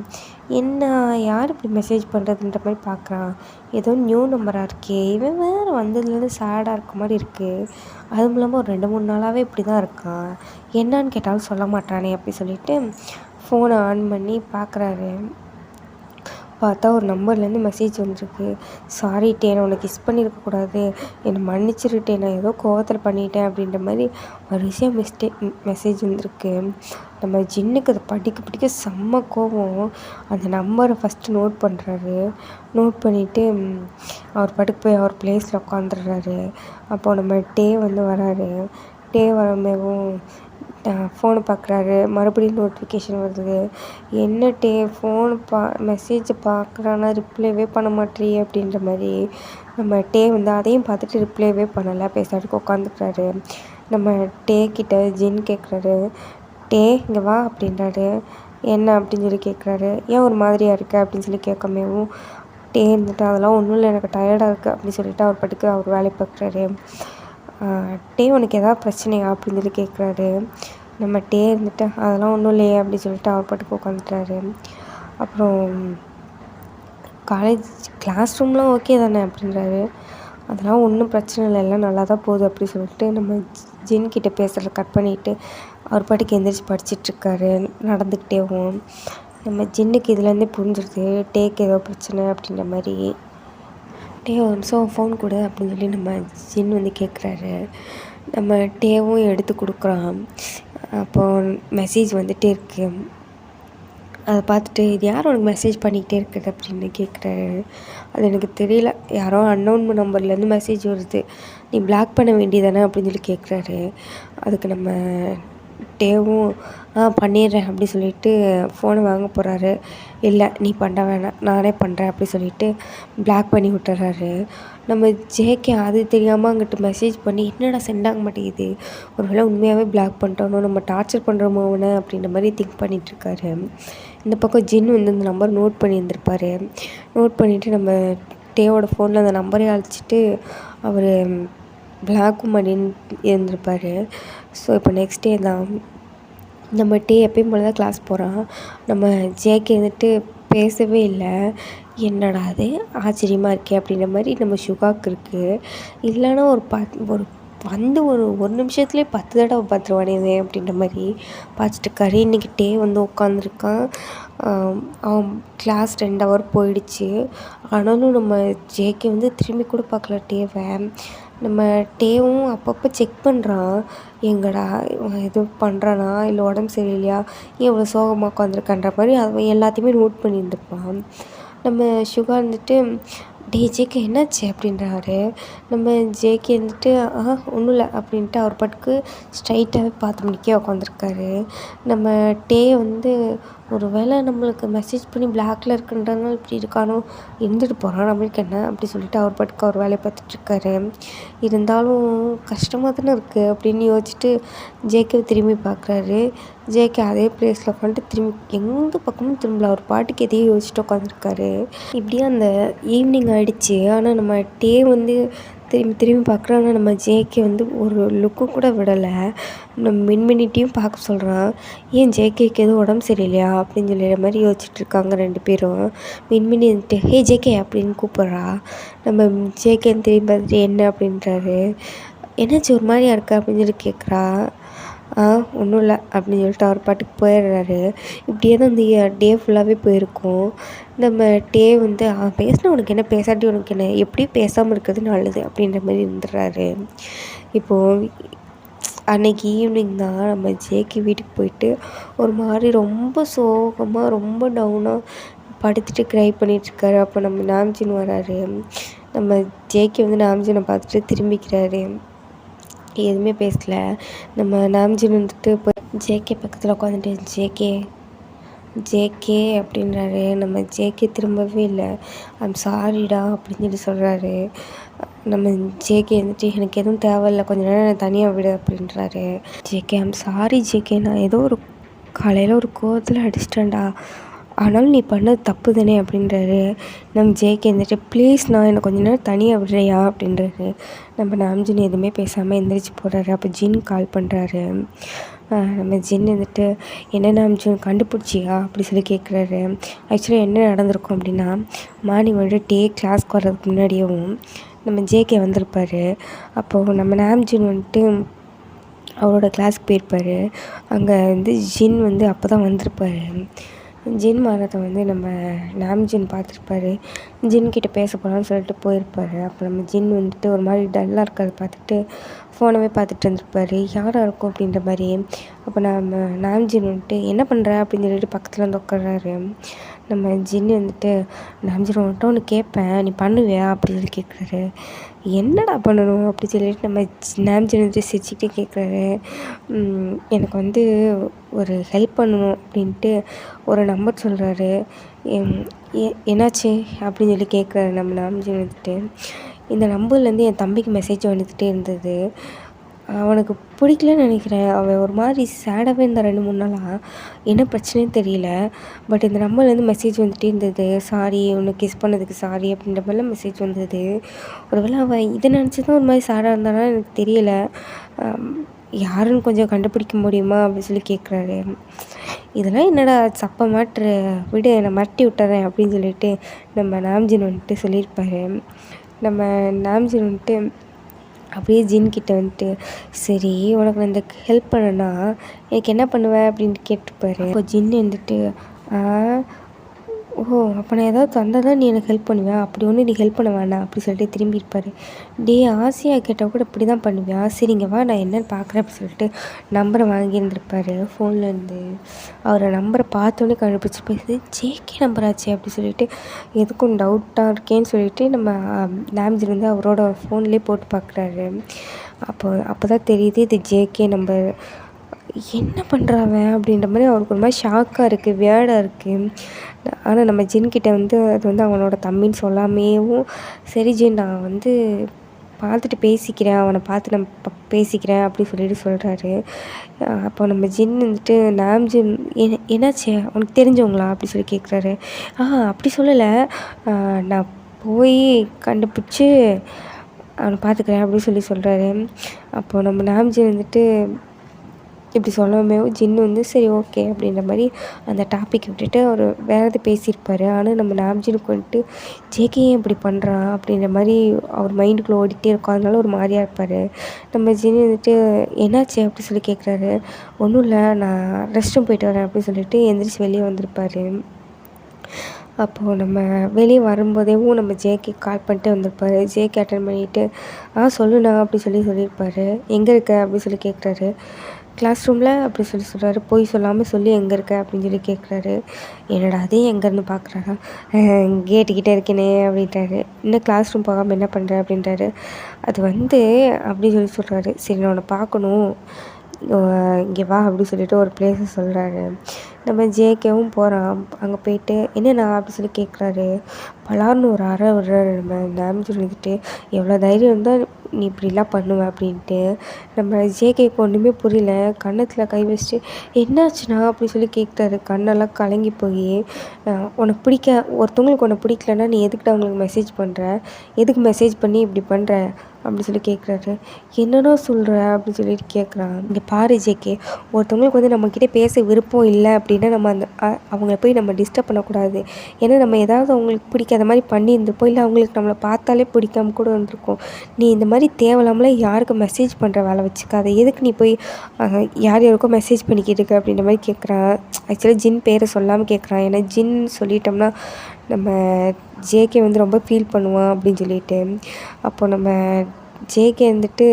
என்ன யார் இப்படி மெசேஜ் பண்ணுறதுன்ற மாதிரி பார்க்குறான். ஏதோ நியூ நம்பராக இருக்கே, இவன் வேறு வந்ததுலேருந்து சேடாக இருக்க மாதிரி இருக்குது, அதுவும் இல்லாமல் ஒரு 2-3 நாளாகவே இப்படி தான் இருக்கான், என்னான்னு கேட்டாலும் சொல்ல மாட்டானே அப்படி சொல்லிவிட்டு ஃபோனை ஆன் பண்ணி பார்க்குறாரு. பார்த்தா ஒரு நம்பர்லேருந்து மெசேஜ் வந்துருக்கு. சாரி டே, நான் உனக்கு கிஸ் பண்ணியிருக்கக்கூடாது, என்னை மன்னிச்சிருட்டே, நான் ஏதோ கோவத்தில் பண்ணிட்டேன் அப்படின்ற மாதிரி வரிசையாக மெசேஜ் வந்திருக்கு. நம்ம ஜின்னுக்கு அதை படிக்க செம்ம கோவம். அந்த நம்பரை ஃபஸ்ட்டு நோட் பண்ணுறாரு. நோட் பண்ணிவிட்டு அவர் பாட்டுக்கு போய் அவர் பிளேஸில் உட்காந்துடுறாரு. அப்போது நம்ம டே வந்து வராரு. டே வரமேவும் ஃபோனை பார்க்குறாரு. மறுபடியும் நோட்டிஃபிகேஷன் வருது. என்ன டே ஃபோனு மெசேஜை பார்க்குறான்னா ரிப்ளைவே பண்ண மாட்டேறியே அப்படின்ற மாதிரி நம்ம டே வந்து அதையும் பார்த்துட்டு ரிப்ளைவே பண்ணலை. பேசாட்டுக்கு உட்காந்துக்கிறாரு. நம்ம டே கிட்ட ஜின் கேட்குறாரு, டே இங்கே வா அப்படின்றாரு. என்ன அப்படின்னு சொல்லி கேட்குறாரு. ஏன் ஒரு மாதிரியாக இருக்க அப்படின்னு சொல்லி கேட்காமேவும் டே இருந்துட்டு அதெல்லாம் ஒன்றும் இல்லை, எனக்கு டயர்டாக இருக்குது அப்படின்னு சொல்லிட்டு அவர் பாட்டுக்கு அவர் வேலையை பார்க்குறாரு. டே உனக்கு எதாவது பிரச்சனையா அப்படின்னு சொல்லி கேட்குறாரு. நம்ம டே இருந்துட்டு அதெல்லாம் ஒன்றும் இல்லையே அப்படின்னு சொல்லிட்டு அவர் பாட்டுக்கு உட்காந்துட்டாரு. அப்புறம் கிளாஸ் ரூம்லாம் ஓகே தானே அப்படின்றாரு. அதெல்லாம் ஒன்றும் பிரச்சனை இல்லை, எல்லாம் நல்லா தான் போகுது அப்படி சொல்லிட்டு நம்ம ஜின் கிட்டே பேசுகிறத கட் பண்ணிவிட்டு அவர் பாட்டுக்கு எந்திரிச்சு படிச்சிட்ருக்காரு நடந்துக்கிட்டேவும். நம்ம ஜின்னுக்கு இதுலேருந்தே புரிஞ்சிருது டேக்கு ஏதோ பிரச்சனை அப்படின்ற மாதிரி. டே ஒரு நிமிஷம் ஃபோன் கொடு அப்படின்னு சொல்லி நம்ம ஜின் வந்து கேட்குறாரு. நம்ம டேவும் எடுத்து கொடுக்குறான். அப்போது மெசேஜ் வந்துகிட்டே இருக்கு. அதை பார்த்துட்டு இது யார் உனக்கு மெசேஜ் பண்ணிக்கிட்டே இருக்குது அப்படின்னு கேட்குறாரு. அது எனக்கு தெரியல, யாரோ அன்னோன் நம்பர்லேருந்து மெசேஜ் வருது, நீ பிளாக் பண்ண வேண்டியதானே அப்படின்னு சொல்லி கேட்குறாரு. அதுக்கு நம்ம டேவும் பண்ணிடுறேன் அப்படி சொல்லிட்டு ஃபோனை வாங்க போகிறாரு. இல்லை நீ பண்ண வேணாம், நானே பண்ணுறேன் அப்படி சொல்லிட்டு பிளாக் பண்ணி விட்டுறாரு. நம்ம ஜேகே அது தெரியாமல் அங்கிட்டு மெசேஜ் பண்ணி என்னடா சென்ட் ஆக மாட்டேங்குது, ஒரு வேளை உண்மையாகவே பிளாக் பண்ணிட்டோனோ, நம்ம டார்ச்சர் பண்ணுறோமோ அவனை அப்படின்ற மாதிரி திங்க் பண்ணிகிட்ருக்காரு. இந்த பக்கம் ஜின் வந்து இந்த நம்பர் நோட் பண்ணியிருந்திருப்பார். நோட் பண்ணிவிட்டு நம்ம டேவோட ஃபோனில் அந்த நம்பரே அழைச்சிட்டு அவர் பிளாக்கும் பண்ணி இருந்திருப்பார். ஸோ இப்போ நெக்ஸ்ட் டே தான் நம்ம டே எப்பயும் போல தான் கிளாஸ் போகிறான். நம்ம ஜேகே வந்துட்டு பேசவே இல்லை. என்னடா அது ஆச்சரியமாக இருக்கே அப்படின்ற மாதிரி நம்ம சுகாக்கு இருக்குது. இல்லைன்னா ஒரு வந்து ஒரு நிமிஷத்துலேயே 10 தடவை பார்த்துருவானே அப்படின்ற மாதிரி பார்த்துட்டுருக்காரு. இன்றைக்கி டே வந்து உட்காந்துருக்கான். அவன் கிளாஸ் 2 ஹவர் போயிடுச்சு. ஆனாலும் நம்ம ஜேகே வந்து திரும்பி கூட பார்க்கல டேவை. நம்ம டேவும் அப்பப்போ செக் பண்ணுறான், எங்கடா எதுவும் பண்ணுறானா இல்லை உடம்பு சரியில்லையா, ஏன் இவ்வளோ சோகமாக உட்காந்துருக்கான்ற மாதிரி அவன் எல்லாத்தையுமே நோட் பண்ணியிருந்துருப்பான். நம்ம சுகா வந்துட்டு டே ஜேகே என்னாச்சு அப்படின்றாரு. நம்ம ஜேகே வந்துட்டு ஒன்றும் இல்லை அப்படின்ட்டு அவர் பாட்டுக்கு ஸ்ட்ரைட்டாகவே பார்த்து மணிக்கே உட்காந்துருக்காரு. நம்ம டே வந்து ஒரு வேளை நம்மளுக்கு மெசேஜ் பண்ணி பிளாக்ல இருக்குன்றதுனால இப்படி இருக்கானோ, இருந்துட்டு போகிறான், நம்மளுக்கு என்ன அப்படி சொல்லிட்டு அவர் பாட்டுக்கு அவர் வேலையை பார்த்துட்ருக்காரு. இருந்தாலும் கஷ்டமாக தானே இருக்குது அப்படின்னு யோசிச்சுட்டு ஜேகே திரும்பி பார்க்குறாரு. ஜேகே அதே பிளேஸில் உட்காந்துட்டு திரும்பி எந்த பக்கமும் திரும்பல, அவர் பாட்டுக்கு எதையும் யோசிச்சுட்டு உட்காந்துருக்காரு. இப்படியே அந்த ஈவினிங் ஆகிடுச்சு. ஆனால் நம்ம டே வந்து திரும்பி பார்க்குறோம். ஆனால் நம்ம ஜேகே வந்து ஒரு லுக்கு கூட விடலை. நம்ம மின்மினிட்டையும் பார்க்க சொல்கிறான். ஏன் ஜேகேக்கு எதுவும் உடம்பு சரியில்லையா அப்படின்னு சொல்லிடுற மாதிரி யோசிச்சுட்ருக்காங்க 2 பேரும். மின்மினி வந்துட்டு ஹே ஜேகே அப்படின்னு கூப்பிட்றா. நம்ம ஜேகேன்னு திரும்பி பார்த்துட்டு என்ன அப்படின்றாரு. என்னாச்சு ஒரு மாதிரியா இருக்கா அப்படின்னு சொல்லி கேட்குறா. ஒன்றும் இல்லை அப்படின்னு சொல்லிட்டு அவர் பாட்டுக்கு போயிடுறாரு. இப்படியே தான் இந்த டே ஃபுல்லாகவே போயிருக்கும். நம்ம டே வந்து பேசினா உனக்கு என்ன, பேசாட்டி உனக்கு என்ன, எப்படியும் பேசாமல் இருக்கிறது நல்லது அப்படின்ற மாதிரி இருந்துடுறாரு. இப்போது அன்றைக்கி ஈவினிங் தான் நம்ம ஜேகே வீட்டுக்கு போயிட்டு ஒரு மாதிரி ரொம்ப சோகமாக ரொம்ப டவுனாக படுத்துட்டு க்ரை பண்ணிகிட்ருக்காரு. அப்போ நம்ம நாம்ஜின் வராரு. நம்ம ஜேகே வந்து நாம்ஜினை பார்த்துட்டு திரும்பிக்கிறாரு. எதுவுமே பேசலை. நம்ம நாம்ஜின் வந்துட்டு போய் ஜேகே பக்கத்தில் உட்காந்துட்டு ஜேகே அப்படின்றாரு. நம்ம ஜேகே திரும்பவே இல்லை. ஐம் சாரிடா அப்படின்னு சொல்லி சொல்கிறாரு. நம்ம ஜேகே வந்துட்டு எனக்கு எதுவும் தேவையில்லை, கொஞ்சம் நேரம் என்னை தனியாக விடு அப்படின்றாரு. ஜேகே ஐம் சாரி ஜேகே, நான் ஏதோ ஒரு காலையில் ஒரு கோவத்தில் அடிச்சிட்டேன்டா, ஆனாலும் நீ பண்ணது தப்பு தானே அப்படின்றாரு. நம்ம ஜேகே வந்துட்டு ப்ளீஸ் நான் என்னை கொஞ்சம் நேரம் தனியாக விடுறியா அப்படின்றாரு. நம்ம நாம்ஜின் எதுவுமே பேசாமல் எந்திரிச்சு போகிறாரு. அப்போ ஜின் கால் பண்ணுறாரு. நம்ம ஜின் வந்துட்டு என்ன நாம்ஜின் கண்டுபிடிச்சியா அப்படி சொல்லி கேட்குறாரு. ஆக்சுவலாக என்ன நடந்திருக்கும் அப்படின்னா, மார்னிங் வந்துட்டு டே கிளாஸ்க்கு வர்றதுக்கு முன்னாடியும் நம்ம ஜேகே வந்திருப்பார். அப்போது நம்ம நாம்ஜின் வந்துட்டு அவரோட கிளாஸ்க்கு போயிருப்பார். அங்கே வந்து ஜின் வந்து அப்போ தான் வந்திருப்பார். ஜின் மாறதை வந்து நம்ம நாம்ஜின் பார்த்துருப்பாரு. ஜின்கிட்ட பேச போகலான்னு சொல்லிட்டு போயிருப்பார். அப்போ நம்ம ஜின் வந்துட்டு ஒரு மாதிரி டல்லாக இருக்கிறத பார்த்துட்டு ஃபோனவே பார்த்துட்டு இருந்திருப்பார். யாராக இருக்கும் அப்படின்ற மாதிரி. அப்போ நம்ம நாம்ஜின் வந்துட்டு என்ன பண்ணுற அப்படின்னு சொல்லிட்டு பக்கத்தில் வந்து உட்கார்றாரு. நம்ம ஜின்னு வந்துட்டு நாம்ஜின் உன்கிட்ட ஒன்று கேட்பேன், நீ பண்ணுவியா அப்படின்னு சொல்லி கேட்குறாரு. என்னடா பண்ணணும் அப்படி சொல்லிட்டு நம்ம நாம்ஜின் வந்துட்டு சிரிச்சுக்கிட்டே கேட்குறாரு. எனக்கு வந்து ஒரு ஹெல்ப் பண்ணணும் அப்படின்ட்டு ஒரு நம்பர் சொல்கிறாரு. என்னாச்சு அப்படின்னு சொல்லி கேட்குறாரு நம்ம நாம்ஜின் வந்துட்டு. இந்த நம்பர்லேருந்து என் தம்பிக்கு மெசேஜ் வந்துக்கிட்டே இருந்தது. அவனுக்கு பிடிக்கலன்னு நினைக்கிறேன். அவன் ஒரு மாதிரி சேடாகவே இருந்தான் 2-3 நாளாக. என்ன பிரச்சனைன்னு தெரியல. பட் இந்த நம்பர்லேருந்து மெசேஜ் வந்துகிட்டே இருந்தது. சாரி, உன்னை கிஸ் பண்ணதுக்கு சாரி அப்படின்ற மாதிரிலாம் மெசேஜ் வந்தது. ஒருவேளை அவன் இதை நினச்சி தான் ஒரு மாதிரி சேடாக இருந்தானா எனக்கு தெரியல. யாருன்னு கொஞ்சம் கண்டுபிடிக்க முடியுமா அப்படின்னு சொல்லி கேட்குறாரு. இதெல்லாம் என்னடா சப்ப மாட்ரு, விடு நான் மிரட்டி விட்டுறேன் அப்படின்னு சொல்லிட்டு நம்ம நாம்ஜின் வந்துட்டு சொல்லியிருப்பாரு. நம்ம நாம்ஜின் வந்துட்டு அப்படியே ஜின்கிட்ட வந்துட்டு, சரி உனக்கு நான் இந்த ஹெல்ப் பண்ணேன்னா எனக்கு என்ன பண்ணுவேன் அப்படின்ட்டு கேட்டிருப்பாரு. அப்போ ஜின் வந்துட்டு, ஓ அப்போ நான் ஏதாவது தந்தால் தான் நீ எனக்கு ஹெல்ப் பண்ணுவியா, அப்படி ஒன்று நீ ஹெல்ப் பண்ண வேண்டாம் அப்படி சொல்லிட்டு திரும்பி இருப்பார். ஆசையாக கேட்டால் கூட இப்படி தான் பண்ணுவியா, சரிங்க வா நான் என்னென்னு பார்க்குறேன் அப்படி சொல்லிட்டு நம்பரை வாங்கியிருந்துருப்பார் ஃபோன்லேருந்து. அவரை நம்பரை பார்த்தோன்னே கண்டுபிடிச்சிருப்பாரு. ஜேகே நம்பராச்சு அப்படி சொல்லிட்டு எதுக்கும் டவுட்டாக இருக்கேன்னு சொல்லிட்டு நம்ம நாம்ஜின் வந்து அவரோட ஃபோன்லேயே போட்டு பார்க்குறாரு. அப்போ தான் தெரியுது இது ஜேகே நம்பர். என்ன பண்ணுறாவன் அப்படின்ற மாதிரி அவருக்கு ஒரு மாதிரி ஷாக்காக இருக்குது, வியர்டாக இருக்குது. ஆனால் நம்ம ஜின்கிட்ட வந்து அது வந்து அவனோட தம்பின்னு சொல்லாமையும், சரி ஜின் நான் வந்து பார்த்துட்டு பேசிக்கிறேன், அவனை பார்த்து நான் பேசிக்கிறேன் அப்படி சொல்லிட்டு சொல்கிறாரு. அப்போ நம்ம ஜின் வந்துட்டு நாம்ஜின் என்னாச்சு உனக்கு தெரிஞ்சவங்களா அப்படி சொல்லி கேட்குறாரு. அப்படி சொல்லலை, நான் போய் கண்டுபிடிச்சி அவனை பார்த்துக்கிறேன் அப்படின்னு சொல்லி சொல்கிறாரு. அப்போது நம்ம நாம்ஜின் வந்துட்டு இப்படி சொல்லவுமே ஜின்னு வந்து சரி ஓகே அப்படின்ற மாதிரி அந்த டாபிக் விட்டுட்டு அவர் வேறு எது பேசியிருப்பார். ஆனால் நம்ம நாம்ஜினுக்கு வந்துட்டு ஜேகே ஏன் இப்படி பண்ணுறான் அப்படின்ற மாதிரி அவர் மைண்டுக்குள்ளே ஓடிட்டே இருக்கும். அதனால ஒரு மாதிரியாக இருப்பார். நம்ம ஜின்னு வந்துட்டு என்னாச்சு அப்படி சொல்லி கேட்குறாரு. ஒன்றும் இல்லை, நான் ரெஸ்ட் ரூம் போயிட்டு வரேன் அப்படின்னு சொல்லிட்டு எந்திரிச்சு வெளியே வந்திருப்பார். அப்போது நம்ம வெளியே வரும்போதேவும் நம்ம ஜேகே கால் பண்ணிட்டு வந்திருப்பார். ஜேகே அட்டன் பண்ணிவிட்டு சொல்லுண்ணா அப்படி சொல்லியிருப்பார். எங்கே இருக்க அப்படி சொல்லி கேட்குறாரு. கிளாஸ் ரூமில் அப்படி சொல்கிறாரு. போய் சொல்லாமல் சொல்லி எங்கே இருக்க அப்படின்னு சொல்லி கேட்குறாரு. என்னடா அதே எங்கேருந்து பார்க்குறாரா. கேட்டுக்கிட்டே இருக்கேனே அப்படின்ட்டாரு. இன்னும் கிளாஸ் ரூம் போகாமல் என்ன பண்ணுற அப்படின்றாரு. அது வந்து அப்படி சொல்கிறாரு. சரி நான் உன்னை பார்க்கணும், இங்கே வா அப்படின்னு சொல்லிட்டு ஒரு பிளேஸை சொல்கிறாரு. நம்ம ஜேகேவும் போகிறான். அங்கே போயிட்டு என்னண்ணா அப்படி சொல்லி கேட்குறாரு. பலார்னு ஒரு அறை விடுறாரு. நம்ம நாம்ஜின் வந்துட்டு எவ்வளோ தைரியம் இருந்தால் நீ இப்படிலாம் பண்ணுவேன் அப்படின்ட்டு. நம்ம ஜேகேக்கு ஒன்றுமே புரியல. கன்னத்தில் கை வச்சுட்டு என்னாச்சுண்ணா அப்படி சொல்லி கேட்குறாரு. கண்ணெல்லாம் கலங்கி போய், உனக்கு ஒருத்தவங்களுக்கு உன்னை பிடிக்கலன்னா நீ எதுக்கிட்ட அவங்களுக்கு மெசேஜ் பண்ணுற, எதுக்கு மெசேஜ் பண்ணி இப்படி பண்ணுற அப்படி சொல்லி கேட்குறாரு. என்னென்னா சொல்கிற அப்படின்னு சொல்லிட்டு கேட்குறான். இங்கே பாரு ஜேகே, ஒருத்தவங்களுக்கு வந்து நம்மக்கிட்ட பேச விருப்பம் இல்லை அப்படின்னா நம்ம அவங்கள போய் நம்ம டிஸ்டர்ப் பண்ணக்கூடாது. ஏன்னா நம்ம ஏதாவது அவங்களுக்கு பிடிக்காத மாதிரி பண்ணியிருந்துருப்போம், இல்லை அவங்களுக்கு நம்மளை பார்த்தாலே பிடிக்காம கூட இருந்திருக்கும். நீ இந்த மாதிரி தேவையில்லாமலாம் யாருக்கும் மெசேஜ் பண்ணுற வேலை வச்சுக்காத, எதுக்கு நீ போய் யாருக்கும் மெசேஜ் பண்ணிக்கிட்டு இருக்க அப்படின்ற மாதிரி கேட்குறான். ஆக்சுவலாக ஜின் பேரை சொல்லாமல் கேட்குறான். ஏன்னா ஜின் சொல்லிட்டோம்னா நம்ம ஜேகே வந்து ரொம்ப ஃபீல் பண்ணுவான் அப்படின்னு சொல்லிட்டு. அப்போது நம்ம ஜேகே வந்துட்டு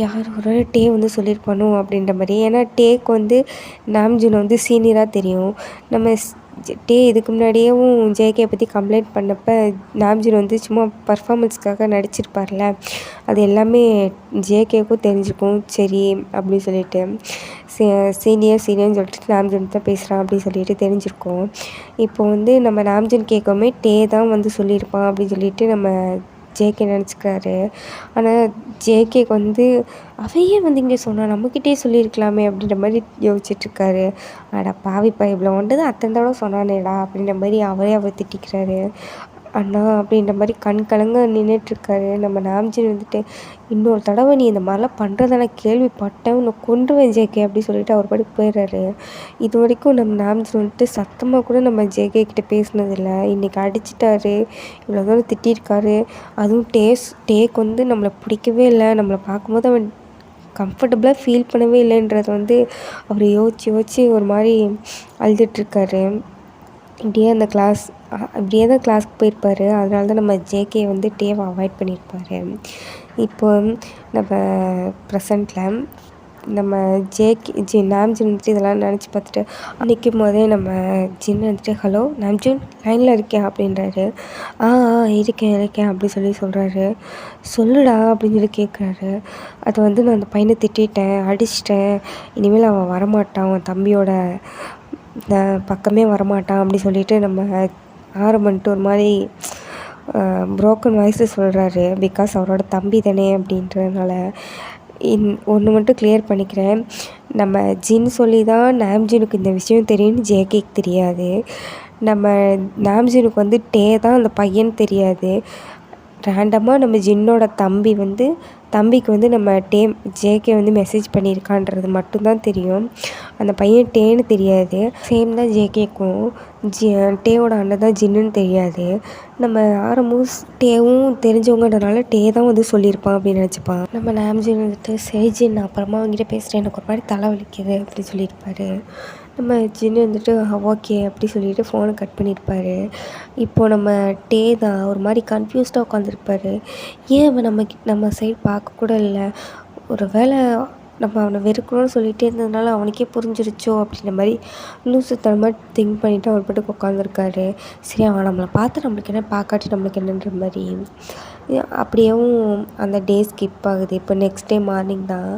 யார் ஒரு டே வந்து சொல்லியிருப்பானோ அப்படின்ற மாதிரி. ஏன்னா டேக்கு வந்து நாம்ஜினை வந்து சீனியராக தெரியும். நம்ம டே இதுக்கு முன்னாடியேவும் ஜேகே பற்றி கம்ப்ளைண்ட் பண்ணப்போ நாம்ஜின் வந்து சும்மா பர்ஃபார்மன்ஸ்க்காக நடிச்சிருப்பார்ல, அது எல்லாமே ஜேகேவுக்கும் தெரிஞ்சுக்கும். சரி அப்படின்னு சொல்லிட்டு சீனியர்னு சொல்லிட்டு நாம்ஜின் தான் பேசுகிறான் அப்படின்னு சொல்லிட்டு தெரிஞ்சிருக்கோம். இப்போ வந்து நம்ம நாம்ஜின் கேட்கவுமே டே தான் வந்து சொல்லியிருப்பான் அப்படின்னு சொல்லிட்டு நம்ம ஜேகே நினச்சிக்கிறாரு. ஆனால் ஜேகேக்கு வந்து அவையே வந்து இங்கே சொன்னால் நம்மக்கிட்டே சொல்லியிருக்கலாமே அப்படின்ற மாதிரி யோசிச்சுட்ருக்காரு. அடா பாவிப்பா, இவ்வளோ ஒன்று தான் அத்தனை தடவை சொன்னானேடா அப்படின்ற மாதிரி அவர் திட்டிக்கிறாரு. அண்ணா அப்படின்ற மாதிரி கண் கலங்க நின்றுட்டுருக்காரு. நம்ம நாம்ஜின் வந்துட்டு இன்னொரு தடவை நீ இந்த மாதிரிலாம் பண்ணுறத நான் கேள்விப்பட்டேன், உன்னை கொன்றுவேன் ஜேகே அப்படி சொல்லிட்டு அவர் பாட்டுக்கு போயிடுறாரு. இது வரைக்கும் நம்ம நாம்ஜின் வந்துட்டு சத்தமாக கூட நம்ம ஜேகே கிட்டே பேசினதில்லை. இன்றைக்கி அடிச்சிட்டாரு, இவ்வளோ தூரம் திட்டிருக்காரு. அதுவும் டேக்கு வந்து நம்மளை பிடிக்கவே இல்லை, நம்மளை பார்க்கும்போது அவன் கம்ஃபர்டபுளாக ஃபீல் பண்ணவே இல்லைன்றதை வந்து அவர் யோசித்து ஒரு மாதிரி அழுதுட்ருக்காரு. இப்படியே தான் கிளாஸ்க்கு போயிருப்பார். அதனால தான் நம்ம ஜேகே வந்து டேவை அவாய்ட் பண்ணியிருப்பார். இப்போ நம்ம ப்ரெசண்ட்டில் நம்ம நாம்ஜின் வந்துட்டு இதெல்லாம் நினச்சி பார்த்துட்டு நிற்கும் போதே நம்ம ஜின் வந்துட்டு ஹலோ நாம்ஜுன் லைனில் இருக்கேன் அப்படின்றாரு. ஆ இருக்கேன் இருக்கேன் அப்படி சொல்கிறாரு. சொல்லுடா அப்படின்னு சொல்லி கேட்குறாரு. அது வந்து நான் அந்த பையனை திட்டிட்டேன், அடிச்சிட்டேன், இனிமேல் அவன் வரமாட்டான், அவன் தம்பியோட பக்கமே வரமாட்டான் அப்படி சொல்லிட்டு நம்ம ஆரம்பிட்டு ஒரு மாதிரி ப்ரோக்கன் வாய்ஸில் சொல்கிறாரு. பிகாஸ் அவரோட தம்பி தானே அப்படின்றதுனால. ஒன்று மட்டும் கிளியர் பண்ணிக்கிறேன், நம்ம ஜின் சொல்லி தான் நாம்ஜினுக்கு இந்த விஷயம் தெரியும்னு ஜேகேக்கு தெரியாது. நம்ம நாம்ஜினுக்கு வந்து டே தான் அந்த பையன் தெரியாது. ரேண்டமாக நம்ம ஜின்னோட தம்பிக்கு வந்து நம்ம ஜேகே வந்து மெசேஜ் பண்ணியிருக்கான்றது மட்டும்தான் தெரியும். அந்த பையன் டேன்னு தெரியாது. சேம் தான் ஜேகேக்கும். டேவோட அண்ணன் தான் ஜின்னுன்னு தெரியாது. நம்ம ஆரம்பம் டேவும் தெரிஞ்சவங்கன்றனால டே தான் வந்து சொல்லியிருப்பான் அப்படின்னு நினச்சிப்பான். நம்ம நாம்ஜின் வந்துட்டு சரி ஜின் நான் அப்புறமா அவங்ககிட்ட பேசுகிறேன், எனக்கு ஒரு மாதிரி தலை வலிக்குது அப்படின்னு சொல்லியிருப்பாரு. நம்ம ஜின்னு வந்துட்டு ஓகே அப்படி சொல்லிவிட்டு ஃபோனை கட் பண்ணியிருப்பார். இப்போது நம்ம டே தான் ஒரு மாதிரி கன்ஃபியூஸ்டாக உட்காந்துருப்பார். ஏன் அவன் நம்ம சைடு பார்க்கக்கூட இல்லை, ஒரு வேளை நம்ம அவனை வெறுக்கணும்னு சொல்லிகிட்டே இருந்ததுனால அவனுக்கே புரிஞ்சிருச்சோ அப்படின்ற மாதிரி லூசுத்தனமாக திங்க் பண்ணிவிட்டு அவர் பாட்டுக்கு உட்காந்துருக்காரு. சரி அவன் நம்மளை பார்த்து நம்மளுக்கு என்ன, பார்க்காட்டி நம்மளுக்கு என்னன்ற மாதிரி அப்படியேவும் அந்த டே ஸ்கிப் ஆகுது. இப்போ நெக்ஸ்ட் டே மார்னிங் தான்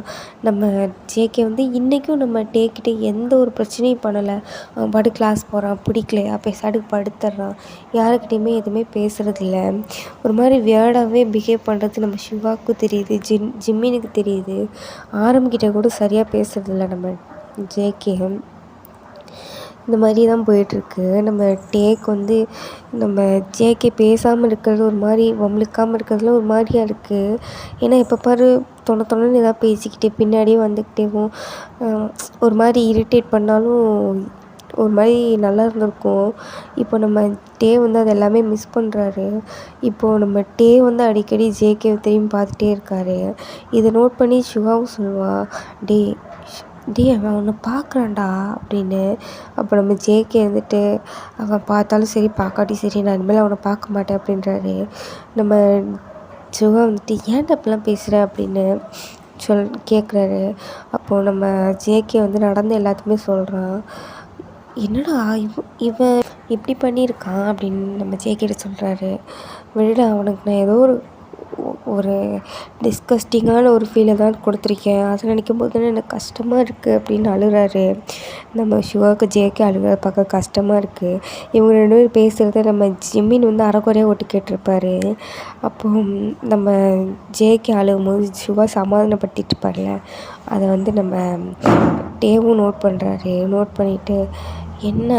நம்ம ஜேகே வந்து இன்றைக்கும் நம்ம டேக்கிட்ட எந்த ஒரு பிரச்சனையும் பண்ணலை. அவன் பாட்டு கிளாஸ் போகிறான், பிடிக்கலையா பேசாட்டுக்கு படுத்துடுறான், யாருக்கிட்டையுமே எதுவுமே பேசுகிறதில்ல. ஒரு மாதிரி வியர்டாகவே பிஹேவ் பண்ணுறது நம்ம சிவாவுக்கும் தெரியுது, ஜிம்மினுக்கு தெரியுது. ஆரம்பிக்கிட்ட கூட சரியாக பேசுகிறதில்ல நம்ம ஜேகே. இந்த மாதிரி தான் போயிட்டுருக்கு. நம்ம டேக்கு வந்து நம்ம ஜேகே பேசாமல் இருக்கிறது ஒரு மாதிரி, வம்பிழுக்காமல் இருக்கிறதுல ஒரு மாதிரியாக இருக்குது. ஏன்னா எப்போ பாரு தொணன்னு ஏதாவது பேசிக்கிட்டே பின்னாடியே வந்துக்கிட்டேவும் ஒரு மாதிரி இரிட்டேட் பண்ணாலும் ஒரு மாதிரி நல்லா இருந்திருக்கும். இப்போ நம்ம டே வந்து அது எல்லாமே மிஸ் பண்ணுறாரு. இப்போது நம்ம டே வந்து அடிக்கடி ஜேகேவை திரும்பி பார்த்துட்டே இருக்காரு. இதை நோட் பண்ணி சிவாவும் சொல்லுவாள், அவன் உன்னை பார்க்குறான்டா அப்படின்னு. அப்போ நம்ம ஜேகே வந்துட்டு அவன் பார்த்தாலும் சரி பார்க்காட்டி சரி நான் இனிமேல் அவனை பார்க்க மாட்டேன் அப்படின்றாரு. நம்ம சிவா வந்துட்டு ஏன்டா அப்படிலாம் பேசுகிற அப்படின்னு கேட்குறாரு. அப்போது நம்ம ஜேகே வந்து நடந்து எல்லாத்தையுமே சொல்கிறான். என்னடா இவன் இப்படி பண்ணியிருக்கான் அப்படின்னு நம்ம ஜேகேட்ட சொல்கிறாரு. விடுடா அவனுக்கு நான் ஏதோ ஒரு டிஸ்கஸ்டிங்கான ஒரு ஃபீலை தான் கொடுத்துருக்கேன், அதை நினைக்கும் போது தானே எனக்கு கஷ்டமாக இருக்குது அப்படின்னு அழுகிறாரு. நம்ம சிவாவுக்கு ஜேகே அழுகிறத பார்க்க கஷ்டமாக இருக்குது. இவங்க 2 பேரும் பேசுகிறத நம்ம ஜிம்மின் வந்து அரைக்குறையாக ஒட்டு கேட்டிருப்பாரு. அப்போ நம்ம ஜேகே அழுகும்போது சிவா சமாதானப்படுத்திட்டு இருப்பார்ல, அதை வந்து நம்ம டேவும் நோட் பண்ணுறாரு. நோட் பண்ணிவிட்டு என்ன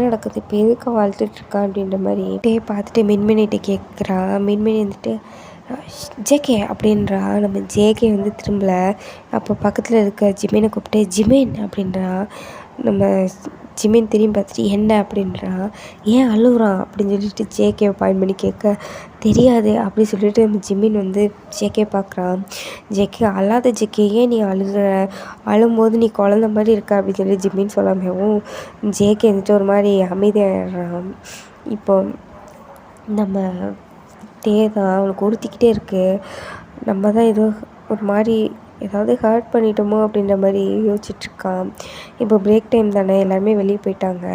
நடக்குது, இப்போ எதுக்கு வாழ்த்துட்ருக்கான் அப்படின்ற மாதிரி டே பார்த்துட்டு மின்மினிகிட்ட கேட்குறா. மின்மினி வந்துட்டு ஜேகே அப்படின்றா. நம்ம ஜேகே வந்து திரும்பலை. அப்போ பக்கத்தில் இருக்க ஜிமினை கூப்பிட்டு ஜிமின் அப்படின்றா. நம்ம ஜிமின் திரும்பி பார்த்துட்டு என்ன அப்படின்றா. ஏன் அழுகுறான் அப்படின்னு சொல்லிட்டு ஜேகேவை பாயிண்ட் பண்ணி கேட்க தெரியாது அப்படி சொல்லிட்டு நம்ம ஜிமின் வந்து ஜேகே பார்க்குறான். ஜேகே அழாத ஜேகே, ஏன் நீ அழும்போது நீ குழந்த மாதிரி இருக்க அப்படின்னு சொல்லி ஜிமின் சொல்லாமவும் ஜேகே வந்துட்டு ஒரு மாதிரி அமைதியாகிடுறான். இப்போ நம்ம தான் அவனுக்கு உறுத்திக்கிட்டே இருக்குது. நம்ம தான் ஏதோ ஒரு மாதிரி ஏதாவது ஹர்ட் பண்ணிட்டோமோ அப்படின்ற மாதிரி யோசிச்சுட்ருக்கான். இப்போ பிரேக் டைம் தானே, எல்லாருமே வெளியே போயிட்டாங்க.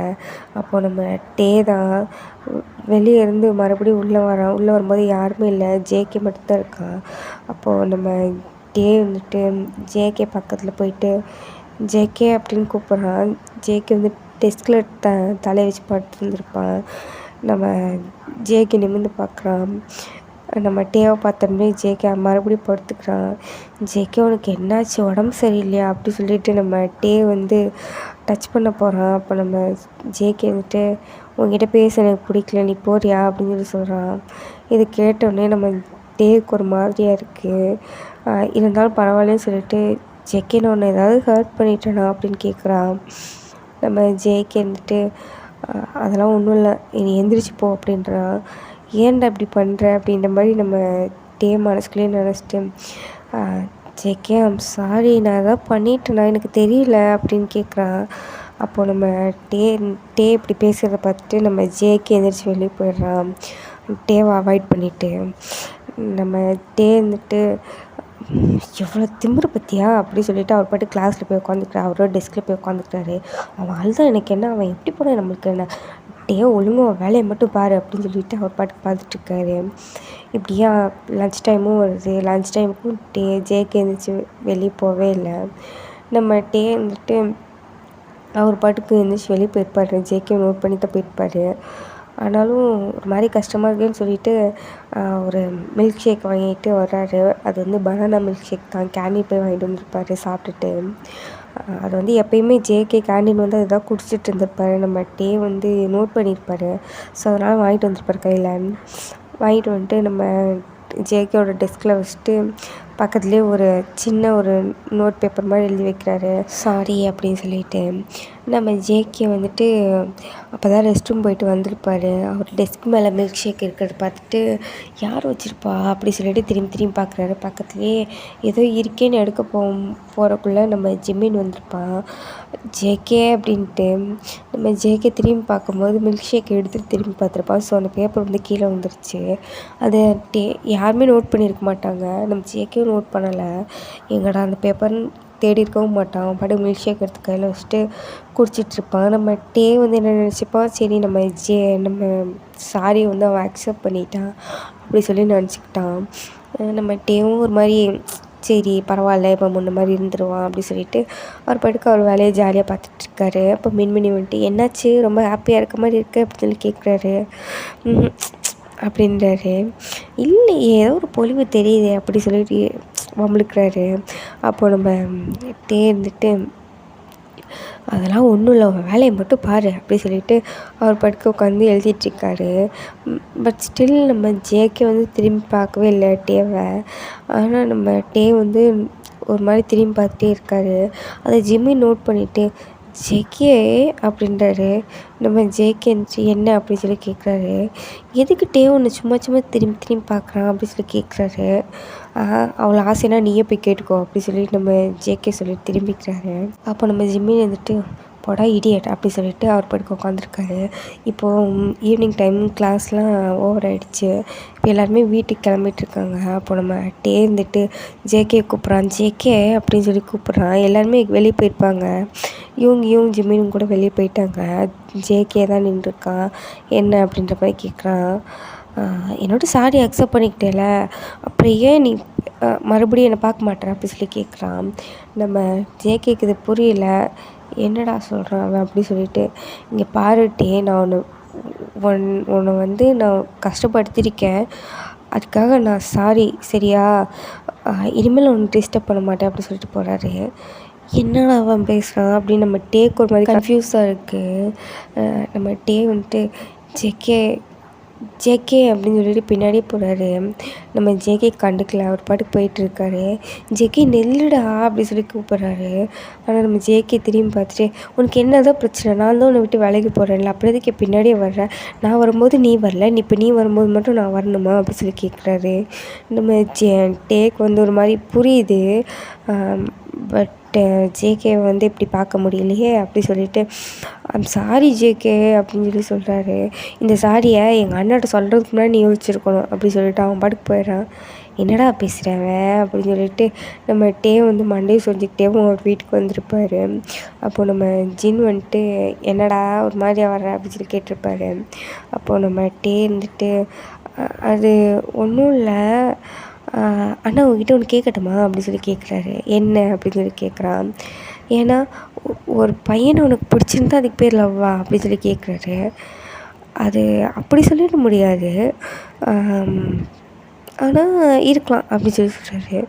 அப்போது நம்ம தான் வெளியே இருந்து மறுபடியும் உள்ளே வரும்போது யாருமே இல்லை, ஜேகே மட்டும்தான் இருக்கான். அப்போது நம்ம வந்துட்டு ஜேகே பக்கத்தில் போயிட்டு ஜேகே அப்படின்னு கூப்பிட்றான். ஜேகே வந்து டெஸ்கில் தலையை வச்சு படுத்துருந்துருப்பான். நம்ம ஜேகே நிமிர்ந்து பார்க்குறான். நம்ம டேவை பார்த்தோன்னே ஜேகே மறுபடியும் படுத்துக்கிறான். ஜேகே உனக்கு என்னாச்சு, உடம்பு சரியில்லையா அப்படி சொல்லிட்டு நம்ம டே வந்து டச் பண்ண போகிறான். அப்போ நம்ம ஜேகே வந்துட்டு உங்ககிட்ட பேச எனக்கு பிடிக்கல, நீ போறியா அப்படின்னு சொல்லி சொல்கிறான். இது கேட்டோடனே நம்ம டேவுக்கு ஒரு மாதிரியாக இருக்குது. இருந்தாலும் பரவாயில்லன்னு சொல்லிட்டு ஜேகே நான் ஒன்று ஏதாவது ஹர்ட் பண்ணிட்டேனா அப்படின்னு கேட்குறான். நம்ம ஜேகே வந்துட்டு அதெல்லாம் ஒன்றும் இல்லை, நீ எந்திரிச்சு போ அப்படின்றான். ஏன்டா இப்படி பண்ணுற அப்படின்ற மாதிரி நம்ம மனசுக்குள்ளேயே நினச்சிட்டு ஜேகே ஐம் சாரி, நான் எதாவது பண்ணிட்டேனா எனக்கு தெரியல அப்படின்னு கேட்குறான். அப்போது நம்ம இப்படி பேசுகிறத பார்த்துட்டு நம்ம ஜேகே எந்திரிச்சு வெளியே போயிடுறான். டேவை அவாய்ட் பண்ணிவிட்டு. நம்ம வந்துட்டு எவ்வளோ திமிரு பத்தியா அப்படி சொல்லிட்டு அவர் பாட்டு கிளாஸில் போய் உட்காந்துக்கிறார். அவரோட டெஸ்கில் போய் உட்காந்துக்கிறாரு. அவன் அழுதான் எனக்கு என்ன, அவன் எப்படி போனால் நம்மளுக்கு என்ன, ஒழுங்காக வேலையை மட்டும் பாரு அப்படின்னு சொல்லிட்டு அவர் பாட்டுக்கு பார்த்துட்ருக்காரு. இப்படியா லன்ச் டைமும் வருது. லன்ச் டைமுக்கும் ஜேகே எழுந்திரிச்சி வெளியே போகவே இல்லை. நம்ம வந்துட்டு அவர் பாட்டுக்கு எழுந்திரிச்சி வெளியே போயிருப்பார். ஜேகே நோட் பண்ணி தான் போயிருப்பார். ஆனாலும் ஒரு மாதிரி கஷ்டமாக இருக்குன்னு சொல்லிட்டு ஒரு மில்க் ஷேக் வாங்கிட்டு வர்றாரு. அது வந்து பனானா மில்க் ஷேக் தான். கேண்டீன் போய் வாங்கிட்டு வந்திருப்பார் சாப்பிட்டுட்டு. அது வந்து எப்பயுமே ஜேகே கேண்டீன் வந்து அதுதான் குடிச்சிட்டு இருந்திருப்பார். நம்ம வந்து நோட் பண்ணியிருப்பார். ஸோ அதனால் வாங்கிட்டு வந்திருப்பார் கையில். வாங்கிட்டு வந்துட்டு நம்ம ஜேகேவோட டெஸ்கில் வச்சுட்டு பக்கத்துலேயே ஒரு சின்ன ஒரு நோட் பேப்பர் மாதிரி எழுதி வைக்கிறாரு, சாரி அப்படின்னு சொல்லிட்டு. நம்ம ஜேகே வந்துட்டு அப்போ தான் ரெஸ்ட் ரூம் போயிட்டு வந்திருப்பார். அவர் டெஸ்க் மேலே மில்க் ஷேக் இருக்கிறத பார்த்துட்டு யார் வச்சுருப்பா அப்படி சொல்லிட்டு திரும்பி பார்க்குறாரு. பக்கத்துலேயே ஏதோ இருக்கேன்னு எடுக்க போகிறக்குள்ளே நம்ம ஜிம்மின் வந்திருப்பான். ஜேகே அப்படின்ட்டு நம்ம ஜேகே திரும்பி பார்க்கும்போது மில்க் ஷேக் எடுத்துகிட்டு திரும்பி பார்த்துருப்பான். ஸோ அந்த பேப்பர் வந்து கீழே வந்துருச்சு. அதை யாருமே நோட் பண்ணியிருக்க மாட்டாங்க. நம்ம ஜேகே நோட் பண்ணலை. எங்கடா அந்த பேப்பர்னு தேடி இருக்கவும் மாட்டான். அவன் பாட்டு மில்க் ஷேக் எடுத்து கையில் வச்சுட்டு குடிச்சிட்ருப்பான். நம்ம வந்து என்ன நினச்சிப்பான், சரி நம்ம சாரியை வந்து அவன் அக்செப்ட் பண்ணிட்டான் அப்படி சொல்லி நினச்சிக்கிட்டான். நம்ம ஒரு மாதிரி சரி பரவாயில்ல இப்போ முன்ன மாதிரி இருந்துருவான் அப்படி சொல்லிட்டு அவர் பாட்டுக்கு அவர் வேலையை ஜாலியாக பார்த்துட்ருக்காரு. அப்போ மின்மினி வந்துட்டு என்னாச்சு, ரொம்ப ஹாப்பியாக இருக்க மாதிரி இருக்குது அப்படின்னு சொல்லி கேட்குறாரு. அப்படின்றாரு. இல்லை ஏதோ ஒரு பொலிவு தெரியுது அப்படி சொல்லிட்டு வம்பிழுக்கிறாரு. அப்போது நம்ம இருந்துட்டு அதெல்லாம் ஒன்றும் இல்லை, அவன் வேலையை மட்டும் பாரு அப்படி சொல்லிட்டு அவர் பாட்டுக்கு உட்காந்து எழுதிட்டுருக்காரு. பட் ஸ்டில் நம்ம ஜேகே வந்து திரும்பி பார்க்கவே இல்லை டேவை. ஆனால் நம்ம வந்து ஒரு மாதிரி திரும்பி பார்த்துட்டே இருக்கார். அதை ஜிம்மி நோட் பண்ணிவிட்டு ஜேகே அப்படின்றாரு. நம்ம ஜேகே இருந்துச்சு என்ன அப்படி சொல்லி கேட்குறாரு. எதுக்கு ஒன்று சும்மா திரும்பி பார்க்குறான் அப்படி சொல்லி கேட்குறாரு. அவ்வளோ ஆசைனா நீயே போய் கேட்டுக்கோ அப்படி சொல்லிட்டு நம்ம ஜேகே சொல்லிட்டு திரும்பிக்கிறாரு. அப்போ நம்ம ஜிம்மின் வந்துட்டு போடா இடியட் அப்படி சொல்லிட்டு அவர் பாட்டுக்கு உட்காந்துருக்காரு. இப்போது ஈவினிங் டைம் கிளாஸ்லாம் ஓவர் ஆகிடுச்சு. இப்போ எல்லாருமே வீட்டுக்கு கிளம்பிட்டுருக்காங்க. அப்போ நம்ம இருந்துட்டு ஜேகே கூப்பிட்றான். ஜேகே அப்படின்னு சொல்லி கூப்பிட்றான். எல்லாருமே வெளியே போயிருப்பாங்க. இவங்க ஜிம்மினும் கூட வெளியே போயிட்டாங்க. ஜேகே தான் நின்றுருக்கான். என்ன அப்படின்ற மாதிரி கேட்குறான். என்னோட சாரி அக்செப்ட் பண்ணிக்கிட்டேல, அப்புறம் ஏன் நீ மறுபடியும் என்னை பார்க்க மாட்டேற அப்படி சொல்லி கேட்குறான். நம்ம ஜேகேக்கு இது புரியல. என்னடா சொல்கிறான் அவன் அப்படி சொல்லிட்டு, இங்கே பாருட்டே நான் உன்னை வந்து நான் கஷ்டப்படுத்தியிருக்கேன், அதுக்காக நான் சாரி சரியா, இனிமேல் ஒன்று டிஸ்டர்ப் பண்ண மாட்டேன் அப்படி சொல்லிட்டு போகிறாரு. என்னடா அவன் பேசுகிறான் அப்படின்னு நம்ம ஒரு மாதிரி கன்ஃபியூஸாக இருக்குது. நம்ம வந்துட்டு ஜேகே அப்படின்னு சொல்லிட்டு பின்னாடியே போகிறாரு. நம்ம ஜேகே கண்டுக்கல, அவர் பாட்டுக்கு போயிட்டுருக்காரு. ஜேகே நெல்லுடா அப்படி சொல்லி கூப்பிட்றாரு. ஆனால் நம்ம ஜேகே திரும்பி பார்த்துட்டு உனக்கு என்ன தான் பிரச்சனை, நான் தான் உன்னை விட்டு வேலைக்கு போகிறேன்ல, அப்புறம் எதுக்கு பின்னாடியே வர்றேன், நான் வரும்போது நீ வரல, இப்போ நீ வரும்போது மட்டும் நான் வரணுமா அப்படி சொல்லி கேட்குறாரு. நம்ம வந்து ஒரு மாதிரி புரியுது. பட் ஜேகே வந்து இப்படி பார்க்க முடியலையே அப்படி சொல்லிட்டு ஐம் சாரி ஜேகே அப்படின்னு சொல்லி சொல்கிறாரு. இந்த சாரியை எங்கள் அண்ணாட்ட சொல்கிறதுக்கு முன்னாடி நீ யோசிச்சிருக்கணும் அப்படி சொல்லிட்டு அவன் பாட்டுக்கு போயிடுறான். என்னடா பேசுகிறவன் அப்படின்னு சொல்லிட்டு நம்ம வந்து மண்டையை சொல்லிக்கிட்டே அவர் வீட்டுக்கு வந்திருப்பார். அப்போது நம்ம ஜின் வந்துட்டு என்னடா ஒரு மாதிரியாக வர்ற அப்படின்னு சொல்லி கேட்டிருப்பாரு. அப்போது நம்ம இருந்துட்டு அது ஒன்றும் இல்லை அண்ணா உங்ககிட்ட ஒன்று கேட்கட்டுமா அப்படி சொல்லி கேட்குறாரு. என்ன அப்படின்னு சொல்லி கேட்குறான். ஏன்னா ஒரு பையனை உனக்கு பிடிச்சிருந்தா அதுக்கு பேர் லவ்வா அப்படி சொல்லி கேட்குறாரு. அது அப்படி சொல்லிட முடியாது, ஆனால் இருக்கலாம் அப்படி சொல்லி சொல்கிறாரு.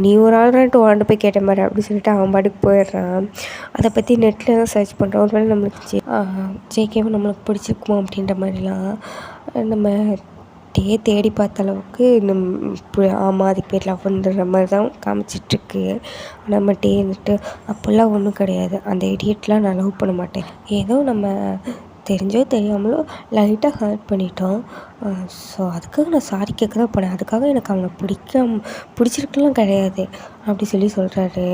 நீ ஒரு ஆள்றான்ட்டு உன்கிட்ட போய் கேட்ட மாதிரி அப்படி சொல்லிட்டு அவன் பாட்டுக்கு போயிடுறான். அதை பற்றி நெட்டில் தான் சர்ச் பண்ணுறான். ஒரு வேளை நம்மளுக்கு ஜேகேவை நம்மளுக்கு பிடிச்சிருக்குமோ அப்படின்ற மாதிரிலாம் நம்ம தேடி பார்த்த அளவுக்கு ஆமாம் அதுக்கு பேர் லவ்ன்ற மாதிரி தான் காமிச்சிட்ருக்கு. நம்ம இருந்துட்டு அப்போல்லாம் ஒன்றும் கிடையாது, அந்த இடியட்லாம் நான் லவ் பண்ண மாட்டேன், ஏதோ நம்ம தெரிஞ்சோ தெரியாமலோ லைட்டாக ஹர்ட் பண்ணிட்டோம், ஸோ அதுக்காக நான் சாரி கேட்க தான் போனேன், அதுக்காக எனக்கு அவனை பிடிச்சிருக்கலாம் கிடையாது, அப்படி சொல்கிறாரு.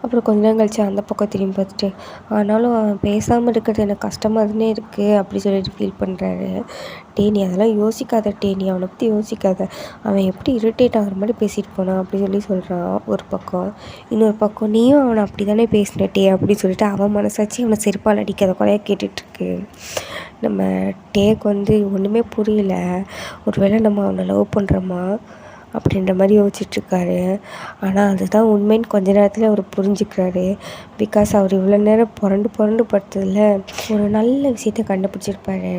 அப்புறம் கொஞ்ச நேரம் கழிச்சு அந்த பக்கம் திரும்பி பார்த்துட்டு, ஆனாலும் அவன் பேசாமல் இருக்கிறது எனக்கு கஷ்டமாக தானே இருக்குது அப்படி சொல்லிட்டு ஃபீல் பண்ணுறாரு. டேய் நீ அதெல்லாம் யோசிக்காத, நீ அவனை பற்றி யோசிக்காத, அவன் எப்படி இரிட்டேட் ஆகிற மாதிரி பேசிட்டு போனான் அப்படி சொல்கிறான் ஒரு பக்கம். இன்னொரு பக்கம் நீயும் அவனை அப்படி தானே பேசினட்டே அப்படின்னு சொல்லிட்டு அவன் மனசாச்சு அவனை செருப்பால் அடிக்காத குறையா கேட்டுட்ருக்கு. நம்ம டேக்கு வந்து ஒன்றுமே புரியல. ஒரு வேளை நம்ம அவனை லவ் பண்ணுறோமா அப்படின்ற மாதிரி யோசிச்சுட்ருக்காரு. ஆனால் அதுதான் உண்மைன்னு கொஞ்ச நேரத்தில் அவர் புரிஞ்சுக்கிறாரு. பிகாஸ் அவர் இவ்வளோ நேரம் புரண்டு படுத்ததில் ஒரு நல்ல விஷயத்த கண்டுபிடிச்சிருப்பாரு.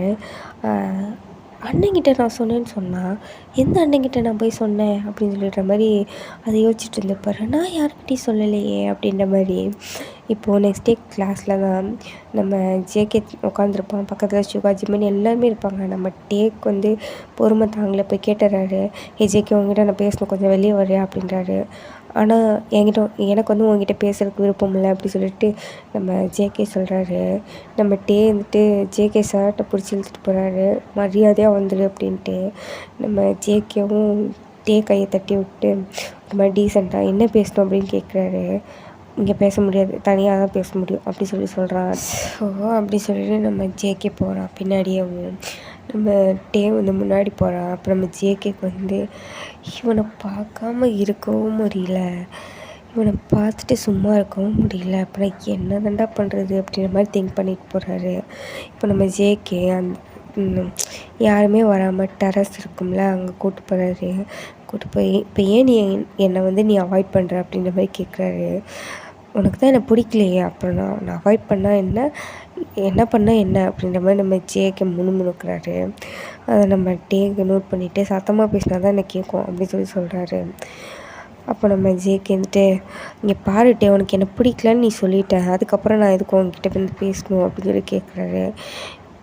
அண்ணங்கிட்ட நான் சொன்னேன்னு சொன்னால், எந்த அண்ணங்கிட்ட நான் போய் சொன்னேன் அப்படின்னு சொல்லிடுற மாதிரி அதை யோசிச்சுட்டு இருந்திருப்பாரு. நான் யாருக்கிட்டையும் சொல்லலையே அப்படின்ற மாதிரி. இப்போது நெக்ஸ்ட் டே கிளாஸில் தான் நம்ம ஜேகே உட்காந்துருப்பான், பக்கத்தில் சுகா ஜிமின் எல்லாருமே இருப்பாங்க. நம்ம டேக் வந்து பொறுமை தாங்கல போய் கேட்டுறாரு. ஜேகே உங்ககிட்ட நான் பேசணும், கொஞ்சம் வெளியே வரையா அப்படின்றாரு. ஆனால் எனக்கு வந்து உங்ககிட்ட பேசுகிறதுக்கு விருப்பம் இல்லை அப்படி சொல்லிட்டு நம்ம ஜேகே சொல்கிறாரு. நம்ம டே வந்துட்டு ஜேகே சார்கிட்ட பிடிச்சி இழுத்துட்டு போகிறாரு, மரியாதையாக வந்துடு அப்படின்ட்டு. நம்ம ஜேகேவும் டே கையை தட்டி விட்டு இந்த மாதிரி டீசெண்டாக என்ன பேசணும் அப்படின்னு கேட்குறாரு. இங்கே பேச முடியாது, தனியாக தான் பேச முடியும் அப்படி சொல்கிறான். ஸோ அப்படி சொல்லிட்டு நம்ம ஜேகே போகிறான், பின்னாடியேவும் நம்ம டே வந்து முன்னாடி போகிறான். அப்புறம் நம்ம ஜேகேக்கு வந்து இவனை பார்க்காம இருக்கவும் முடியல, இவனை பார்த்துட்டு சும்மா இருக்கவும் முடியல, அப்புறம் என்ன தாண்டா பண்ணுறது அப்படின்ற மாதிரி திங்க் பண்ணிட்டு போகிறாரு. இப்போ நம்ம ஜேகே யாருமே வராமல் டெரஸ் இருக்கும்ல அங்கே கூப்பிட்டு போகிறாரு. கூப்பிட்டு போய் இப்போ ஏன் நீ என்னை வந்து நீ அவாய்ட் பண்ணுற அப்படின்ற மாதிரி கேட்குறாரு. உனக்கு தான் என்னை பிடிக்கலையே, அப்புறம் நான் அவாய்ட் பண்ணால் என்ன பண்ணால் என்ன அப்படின்ற மாதிரி நம்ம ஜேகே முணுமுணுக்கிறாரு. அதை நம்ம டேக்கு நோட் பண்ணிவிட்டு சத்தமாக பேசினா தான் எனக்கு கேட்கும் அப்படின்னு சொல்கிறாரு. அப்போ நம்ம ஜேகே வந்துட்டு இங்கே பாருட்டே உனக்கு என்ன பிடிக்கலன்னு நீ சொல்லிட்டேன், அதுக்கப்புறம் நான் எதுக்கும் உங்ககிட்ட வந்து பேசணும் அப்படின்னு சொல்லி கேட்குறாரு.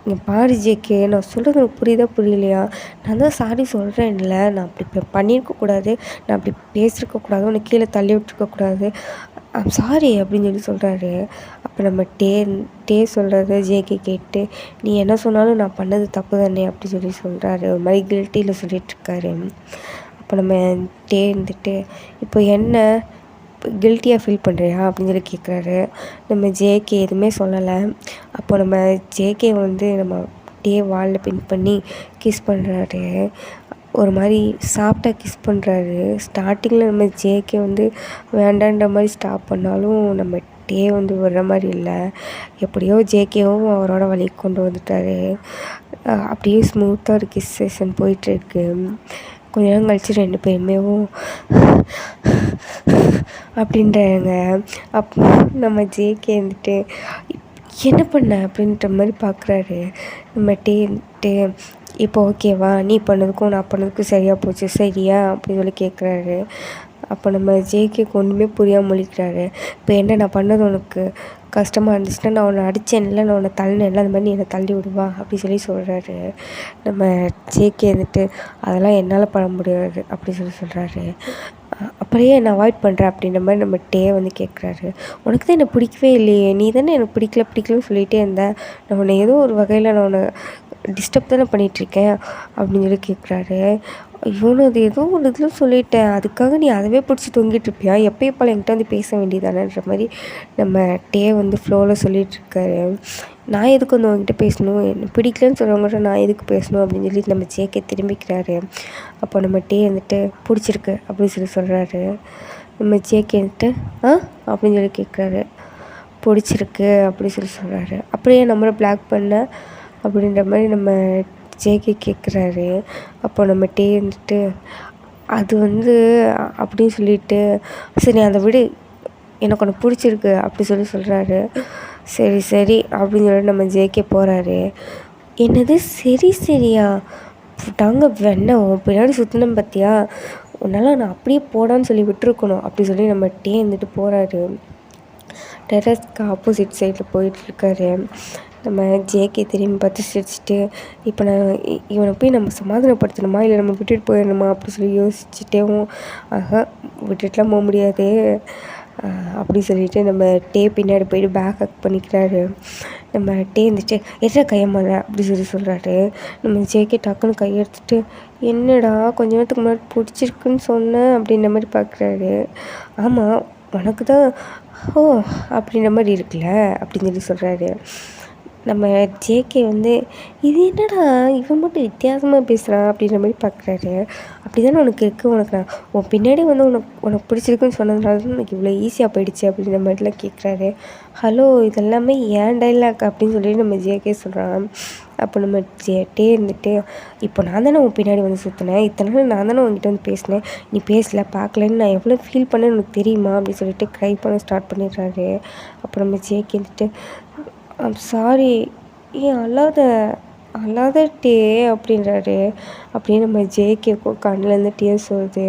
இங்கே பாரு ஜேகே, நான் சொல்கிறது எனக்கு புரியுதா புரியலையா, நான் தான் சாரி சொல்கிறேன்ல, நான் அப்படி பண்ணியிருக்கக்கூடாது, நான் அப்படி பேசியிருக்கக்கூடாது, உன்னை கீழே தள்ளி விட்டுருக்கக்கூடாது, ஐம் சாரி அப்படின்னு சொல்கிறாரு. அப்போ நம்ம டே சொல்கிறத ஜேகே கேட்டு நீ என்ன சொன்னாலும் நான் பண்ணது தப்பு தானே அப்படி சொல்கிறாரு. ஒரு மாதிரி கில்ட்டியில் சொல்லிகிட்ருக்காரு. அப்போ நம்ம டே இருந்துட்டு இப்போ என்ன கில்ட்டியாக ஃபீல் பண்ணுறியா அப்படின்னு சொல்லி கேட்குறாரு. நம்ம ஜேகே எதுவுமே சொல்லலை. அப்போ நம்ம ஜேகே வந்து நம்ம டே வாலில் பின் பண்ணி கிஸ் பண்ணுறாரு. ஒரு மாதிரி சாஃப்டாக கிஸ் பண்ணுறாரு. ஸ்டார்டிங்கில் நம்ம ஜேகே வந்து வேண்டான்ற மாதிரி ஸ்டாப் பண்ணாலும் நம்ம டே வந்து விடுற மாதிரி இல்லை. எப்படியோ ஜேகேவும் அவரோட வழிக்கு கொண்டு வந்துட்டார். அப்படியே ஸ்மூத்தாக ஒரு கிஸ் செஷன் போயிட்டுருக்கு. கொஞ்ச நேரம் கழிச்சு 2 பேருமே அப்படின்றாங்க. நம்ம ஜேகே வந்துட்டு என்ன பண்ண அப்படின்ற மாதிரி பார்க்குறாரு. நம்ம டே இப்போ ஓகேவா, நீ பண்ணதுக்கும் நான் பண்ணதுக்கும் சரியாக போச்சு சரியா அப்படின்னு சொல்லி கேட்குறாரு. அப்போ நம்ம ஜேகேக்கு ஒன்றுமே புரியாமல் முழிக்கிறாரு. இப்போ என்ன நான் பண்ணது உனக்கு கஷ்டமாக இருந்துச்சுன்னா நான் உன்னை அடித்தேன்ல, நான் உன்னை தள்ளினேன்ல, அந்த மாதிரி நீ என்னை தள்ளி விடுவா அப்படி சொல்கிறாரு. நம்ம ஜேகே வந்துட்டு அதெல்லாம் என்னால் பண்ண முடியாது அப்படி சொல்கிறாரு. அப்படியே என்னை அவாய்ட் பண்ணுற அப்படின்ற மாதிரி நம்ம டே வந்து கேட்குறாரு. உனக்கு தான் என்னை பிடிக்கவே இல்லையே, நீ தானே எனக்கு பிடிக்கலன்னு சொல்லிகிட்டே இருந்தேன், நான் உன்னை ஏதோ ஒரு வகையில் நான் உன்னை டிஸ்டர்ப் தானே பண்ணிகிட்ருக்கேன் அப்படின்னு சொல்லி கேட்குறாரு. இவனு அது ஏதோ ஒரு இதில் சொல்லிட்டேன், அதுக்காக நீ அதவே பிடிச்சி தொங்கிட்டுருப்பியா, எப்பயும் போல் என்கிட்ட வந்து பேச வேண்டியதானன்ற மாதிரி நம்ம டே வந்து ஃப்ளோவில் சொல்லிகிட்ருக்காரு. நான் எதுக்கு வந்து உங்ககிட்ட பேசணும், என்ன பிடிக்கலன்னு சொல்கிறவங்கள்ட்ட நான் எதுக்கு பேசணும் அப்படின்னு சொல்லி நம்ம ஜேகே திரும்பிக்கிறாரு. அப்போ நம்ம டே வந்துட்டு பிடிச்சிருக்கு அப்படின்னு சொல்கிறாரு. நம்ம ஜேகே வந்துட்டு அப்படின்னு சொல்லி கேட்குறாரு. பிடிச்சிருக்கு அப்படி சொல்கிறாரு. அப்படியே நம்மளை பிளாக் பண்ண அப்படின்ற மாதிரி நம்ம ஜேகே கேட்குறாரு. அப்போ நம்ம டே வந்துட்டு அது வந்து அப்படின்னு சொல்லிட்டு சரி அதை விடு, எனக்கு ஒன்று பிடிச்சிருக்கு அப்படி சொல்கிறாரு. சரி அப்படின்னு சொல்லி நம்ம ஜேகே போகிறாரு. என்னது சரியா விட்டாங்க வெண்ண பின்னாடி சுற்றினம் பார்த்தியா, உன்னால் நான் அப்படியே போடான்னு சொல்லி விட்டுருக்கணும் அப்படி சொல்லி நம்ம டே வந்துட்டு போகிறாரு. டெரஸ்க்கு ஆப்போசிட் சைடில் போயிட்டுருக்காரு. நம்ம ஜேகே திரும்பி பார்த்து சிரிச்சிட்டு இப்போ இவனை போய் நம்ம சமாதானப்படுத்தணுமா இல்லை நம்ம விட்டுட்டு போயிடணுமா அப்படி சொல்லி யோசிச்சுட்டேவும் விட்டுட்டுலாம் போக முடியாது, அப்படி சொல்லிவிட்டு நம்ம டே பின்னாடி போய்ட்டு பேக் ஹக் பண்ணிக்கிறாரு. நம்ம டே இருந்துட்டு எட்ரா கையம்மாத அப்படி சொல்கிறாரு. நம்ம ஜேகே டக்குன்னு கையெடுத்துட்டு என்னடா கொஞ்ச நேரத்துக்கு முன்னாடி பிடிச்சிருக்குன்னு சொன்னேன் அப்படின்ற மாதிரி பார்க்குறாரு. ஆமாம் உனக்கு தான் ஓ அப்படின்ற மாதிரி இருக்குல்ல அப்படின்னு சொல்லி சொல்கிறாரு. நம்ம ஜேகே வந்து இது என்னடா இவன் மட்டும் வித்தியாசமாக பேசுகிறான் அப்படின்ற மாதிரி பார்க்குறாரு. அப்படி தானே உனக்கு இருக்குது, உனக்கு நான் உன் பின்னாடி வந்து உனக்கு பிடிச்சிருக்குன்னு சொன்னதுனால தான் எனக்கு இவ்வளோ ஈஸியாக போயிடுச்சு அப்படின்ற மாதிரிலாம் கேட்குறாரு. ஹலோ இதெல்லாமே ஏன் டைலாக் அப்படின்னு சொல்லிட்டு நம்ம ஜேகே சொல்கிறான். அப்போ நம்ம டே இருந்துட்டு இப்போ நான் தானே உன் பின்னாடி வந்து சுற்றினேன், இத்தனை நாள் நான் தானே உங்ககிட்ட வந்து பேசினேன், நீ பேசல பார்க்கலன்னு நான் எவ்வளோ ஃபீல் பண்ணேன்னு உனக்கு தெரியுமா அப்படின்னு சொல்லிட்டு க்ரை பண்ண ஸ்டார்ட் பண்ணிடுறாரு. அப்போ நம்ம ஜேகே இருந்துட்டு சாரி ஏன் அழாத டே அப்படின்றாரு. அப்படியே நம்ம ஜேகேக்கும் கண்ணிலேருந்து டியர்ஸ் வருது.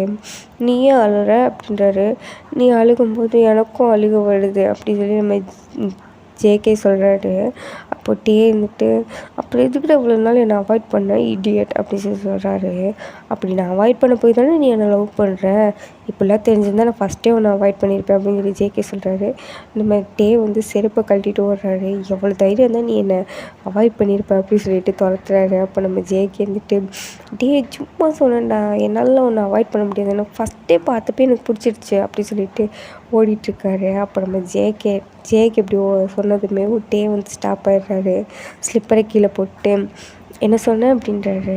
நீ ஏன் அழுற அப்படின்றாரு. நீ அழுகும்போது எனக்கும் அழுக வருது அப்படி சொல்லி நம்ம ஜேகே சொல்கிறாரு. அப்போ டே இருந்துட்டு அப்புறம் எதுக்கிட்ட இவ்வளோ நாள் என்னை அவாய்ட் பண்ண இடியட் அப்படி சொல்லி சொல்கிறாரு. அப்படி நான் அவாய்ட் பண்ண போய் தானே நீ என்னை லவ் பண்ணுற, இப்படிலாம் தெரிஞ்சிருந்தால் நான் ஃபஸ்ட்டே உன்னை அவாய்ட் பண்ணியிருப்பேன் அப்படின்னு சொல்லி ஜேகே சொல்கிறாரு. நம்ம டே வந்து செருப்பை கழட்டிட்டு ஓடுறாரு. எவ்வளோ தைரியம் தான் நீ என்னை அவாய்ட் பண்ணியிருப்ப அப்படின்னு சொல்லிட்டு துரத்துறாரு. அப்போ நம்ம ஜேகே இருந்துட்டு டே சும்மா சொன்னேன்டா, என்னால் உன்னை அவாய்ட் பண்ண முடியாது, எனக்கு ஃபஸ்ட்டே பார்த்தப்பே எனக்கு பிடிச்சிருச்சு அப்படி சொல்லிட்டு ஓடிட்டுருக்காரு. அப்போ நம்ம ஜேகே இப்படி சொன்னதுமே டே வந்து ஸ்டாப் ஆகிடுறாரு. ஸ்லிப்பரை கீழே போட்டு என்ன சொன்னேன் அப்படின்றாரு.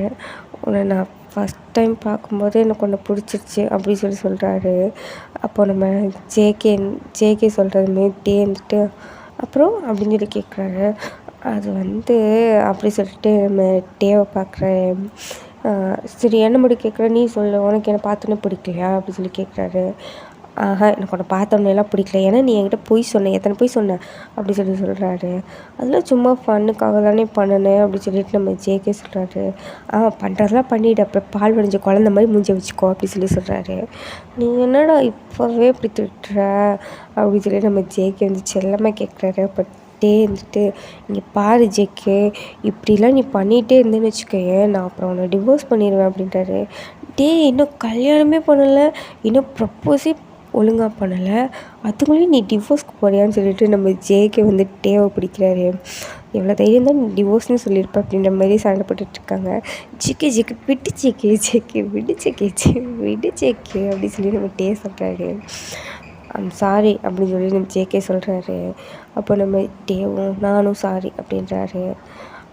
உன்னை நான் ஃபஸ்ட் டைம் பார்க்கும்போது எனக்கு ஒன்று பிடிச்சிருச்சு அப்படி சொல்கிறாரு. அப்போ நம்ம ஜேகே சொல்கிறதுமே டே வந்துட்டு அப்புறம் அப்படின்னு சொல்லி கேட்குறாரு. அது வந்து அப்படி சொல்லிட்டு நம்ம டேவை பார்க்குறாரு. சரி என்ன மட்டும் கேட்குற, நீ சொல்லு உனக்கு என்னை பார்த்தோன்னே பிடிக்கலையா அப்படி சொல்லி கேட்குறாரு. எனக்கு உன்னை பார்த்தோன்னேலாம் பிடிக்கல, ஏன்னா நீ என்கிட்ட பொய் சொன்ன, எத்தனை பொய் சொன்ன அப்படி சொல்கிறாரு. அதெல்லாம் சும்மா ஃபன்னுக்காக தானே பண்ணினேன் அப்படி சொல்லிட்டு நம்ம ஜேகே சொல்கிறாரு. பண்ணுறதெல்லாம் பண்ணிவிட்டு அப்புறம் பால் வடிஞ்ச குழந்த மாதிரி மூஞ்சி வச்சுக்கோ அப்படி சொல்கிறாரு. நீ என்னடா இப்போவே இப்படி திட்டுற அப்படி சொல்லி நம்ம ஜேகே வந்து செல்லமாக கேட்குறாரு. அப்போ டே இருந்துட்டு இங்கே பாரு ஜேகே, இப்படிலாம் நீ பண்ணிகிட்டே இருந்தேன்னு வச்சுக்கோயேன், நான் அப்புறம் உன்னை டிவோர்ஸ் பண்ணிடுவேன் அப்படின்றாரு. டே இன்னும் கல்யாணமே பண்ணலை, இன்னும் ப்ரப்போஸே ஒழுங்காக பண்ணலை, அதுக்குள்ளேயும் நீ டிவோர்ஸ்க்கு போறியான்னு சொல்லிட்டு நம்ம ஜேகே வந்து டேவை பிடிக்கிறாரு. எவ்வளோ தைரியம் தான் நீ டிவோர்ஸ்னு சொல்லியிருப்ப அப்படின்ற மாதிரி சண்டை போட்டுட்ருக்காங்க. ஜேகே விடு ஜேகே விடு ஜேகே அப்படி சொல்லி நம்ம டே சொல்கிறாரு. சாரி அப்படின்னு சொல்லி நம்ம ஜேகே சொல்கிறாரு. அப்போ நம்ம டேவும் நானும் சாரி அப்படின்றாரு.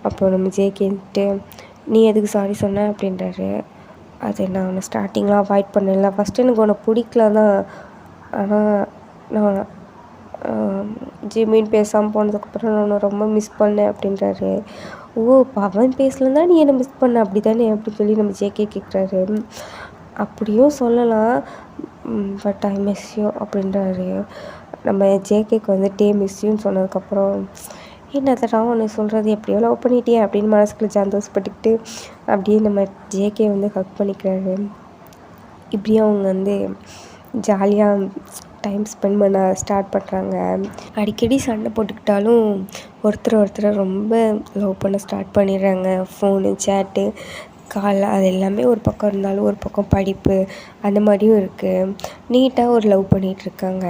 அப்போ நம்ம ஜேகேன்ட்டு நீ எதுக்கு சாரி சொன்ன அப்படின்றாரு. அது நான் உன்னை ஸ்டார்டிங்லாம் அவாய்ட் பண்ணல, ஃபஸ்ட்டு எனக்கு உன்னை பிடிக்கல தான், ஆனால் நான் ஜிமின் பேசாமல் போனதுக்கப்புறம் நான் உன்னை ரொம்ப மிஸ் பண்ணேன் அப்படின்றாரு. ஓ அவன் பேசலன்னா நீ என்னை மிஸ் பண்ண அப்படி தானே அப்படின்னு சொல்லி நம்ம ஜேகே கேட்குறாரு. அப்படியும் சொல்லலாம், பட் ஐ மிஸ் யூ அப்படின்றாரு. நம்ம ஜேகேக்கு வந்து டே மிஸ் யூன்னு சொன்னதுக்கப்புறம் என்னத்தடா ஒன்று சொல்கிறது, எப்படியோ லவ் பண்ணிட்டே அப்படின்னு மனசுக்குள்ள சந்தோஷப்பட்டுக்கிட்டு அப்படியே நம்ம ஜேகே வந்து ஹக் பண்ணிக்கிறாரு. இப்படியே அவங்க வந்து ஜாலியாக டைம் ஸ்பெண்ட் பண்ண ஸ்டார்ட் பண்ணுறாங்க. அடிக்கடி சண்டை போட்டுக்கிட்டாலும் ஒருத்தர் ரொம்ப லவ் பண்ண ஸ்டார்ட் பண்ணிடுறாங்க. ஃபோனு சேட்டு கால் அது எல்லாமே ஒரு பக்கம் இருந்தாலும் ஒரு பக்கம் படிப்பு அந்த மாதிரியும் இருக்குது. நீட்டாக ஒரு லவ் பண்ணிகிட்ருக்காங்க.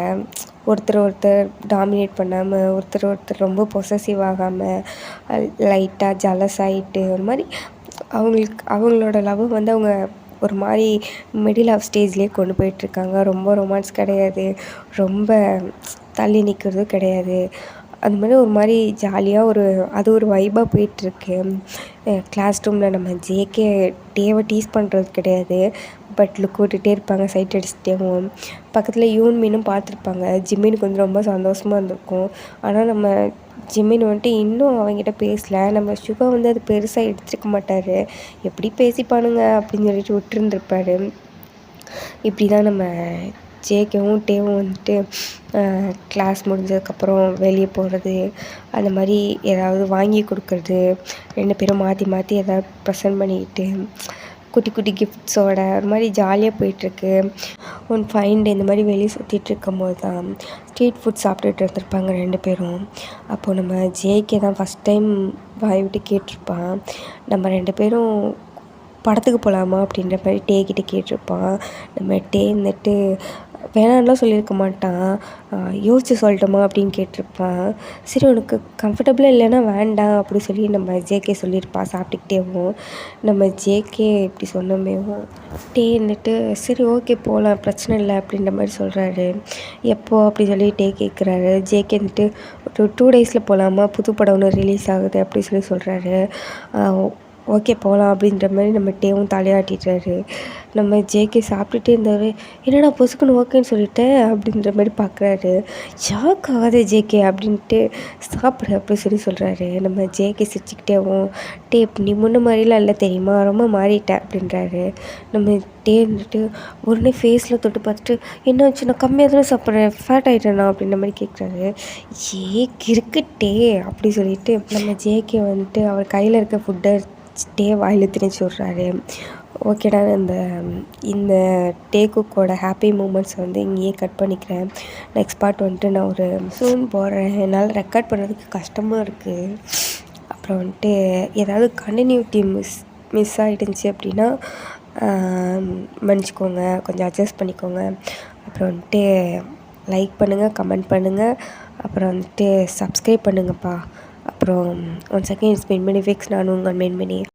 ஒருத்தர் டாமினேட் பண்ணாமல், ஒருத்தர் ரொம்ப பொசசிவ் ஆகாமல், லைட்டாக ஜலஸ் ஆகிட்டு ஒரு மாதிரி அவங்களோட லவ் வந்து அவங்க ஒரு மாதிரி மிடில் ஆஃப் ஸ்டேஜ்லேயே கொண்டு போயிட்டுருக்காங்க. ரொம்ப ரொமான்ஸ் கிடையாது, ரொம்ப தள்ளி நிற்கிறதும் கிடையாது. அந்த மாதிரி ஒரு மாதிரி ஜாலியாக அது ஒரு வைபாக போயிட்டுருக்கு. கிளாஸ் ரூமில் நம்ம ஜேகே டேவை டீஸ் பண்ணுறது கிடையாது, பட் லுக் விட்டுட்டே இருப்பாங்க சைட் அடிச்சுட்டேவும். பக்கத்தில் யூன்மீனும் பார்த்துருப்பாங்க. ஜிம்மினுக்கு வந்து ரொம்ப சந்தோஷமாக இருந்திருக்கும். ஆனால் நம்ம ஜிம்மின் வந்துட்டு இன்னும் அவங்ககிட்ட பேசலை. நம்ம சுகா வந்து அது பெருசாக எடுத்துருக்க மாட்டார், எப்படி பேசிப்பானுங்க அப்படின்னு சொல்லிட்டு விட்டுருந்துருப்பாரு. இப்படி தான் நம்ம ஜேகேவும் டேவும் வந்துட்டு கிளாஸ் முடிஞ்சதுக்கப்புறம் வெளியே போகிறது, அந்த மாதிரி ஏதாவது வாங்கி கொடுக்குறது, 2 பேரும் மாற்றி ஏதாவது ப்ரெசென்ட் பண்ணிக்கிட்டு குட்டி கிஃப்ட்ஸோட ஒரு மாதிரி ஜாலியாக போயிட்டுருக்கு. ஒன் ஃபைன் டே இந்த மாதிரி வெளியே சுற்றிட்டு இருக்கும்போது தான் ஸ்ட்ரீட் ஃபுட் சாப்பிட்டுட்டு இருந்திருப்பாங்க 2 பேரும். அப்போது நம்ம ஜேகே தான் ஃபஸ்ட் டைம் வாய் விட்டு கேட்டிருப்பான், நம்ம 2 பேரும் படத்துக்கு போகலாமா அப்படின்ற மாதிரி டே கிட்டே கேட்டிருப்பான். நம்ம டே வந்துட்டு வேணான்லாம் சொல்லியிருக்க மாட்டான். யோசிச்சு சொல்லட்டுமா அப்படின்னு கேட்டிருப்பான். சரி உனக்கு கம்ஃபர்டபுளாக இல்லைன்னா வேண்டாம் அப்படி சொல்லி நம்ம ஜேகே சொல்லியிருப்பா சாப்பிட்டுக்கிட்டேவும். நம்ம ஜேகே இப்படி சொன்னமேவும் டே இருந்துட்டு சரி ஓகே போகலாம் பிரச்சனை இல்லை அப்படின்ற மாதிரி சொல்கிறாரு. எப்போ அப்படி சொல்லி டே கேட்குறாரு. ஜேகே வந்துட்டு ஒரு 2 டேஸில் போகலாமா புது படம் ஒன்று ரிலீஸ் ஆகுது அப்படி சொல்லி சொல்கிறாரு. ஓகே போகலாம் அப்படின்ற மாதிரி நம்ம டேவும் தலையாட்டிடுறாரு. நம்ம ஜேகே சாப்பிட்டுட்டே இருந்தார். என்னடா பொசுக்குன்னு ஓகேன்னு சொல்லிட்டேன் அப்படின்ற மாதிரி பார்க்குறாரு. ஷாக் ஆகாத ஜேகே அப்படின்ட்டு சாப்பிடு அப்படி சொல்லி சொல்கிறாரு. நம்ம ஜேகே சிரிச்சுக்கிட்டேவும் டே நீ முன்ன மாதிரிலாம் இல்லை தெரியுமா ரொம்ப மாறிட்டேன் அப்படின்றாரு. நம்ம டே இருந்துட்டு உடனே ஃபேஸில் தொட்டு பார்த்துட்டு என்ன ஆச்சு நான் கம்மியாக தானே சாப்பிட்றேன் ஃபேட் ஆகிட்டேனா அப்படின்ற மாதிரி கேட்குறாரு. கிறுக்குட்டே அப்படி சொல்லிட்டு நம்ம ஜேகே வந்துட்டு அவர் கையில் இருக்க ஃபுட்டை டே வாயில் திணிச்சு விட்றாரு. ஓகேடா இந்த டே குக்கோட ஹாப்பி மூமெண்ட்ஸ் வந்து இங்கேயே கட் பண்ணிக்கிறேன். நெக்ஸ்ட் பார்ட் வந்துட்டு நான் ஒரு சூன் போடுறேன். என்னால் ரெக்கார்ட் பண்ணுறதுக்கு கஷ்டமாக இருக்குது. அப்புறம் வந்துட்டு ஏதாவது கண்டினியூட்டி மிஸ் ஆகிடுச்சு அப்படின்னா மன்னிச்சிக்கோங்க, கொஞ்சம் அட்ஜஸ்ட் பண்ணிக்கோங்க. அப்புறம் வந்துட்டு லைக் பண்ணுங்கள், கமெண்ட் பண்ணுங்கள், அப்புறம் வந்துட்டு சப்ஸ்கிரைப் பண்ணுங்கப்பா. அப்புறம் ஒன்ஸ் அகெயின் இட்ஸ் மென்மினி ஃபிக்ஸ். நான் உங்கள் மென்மினி.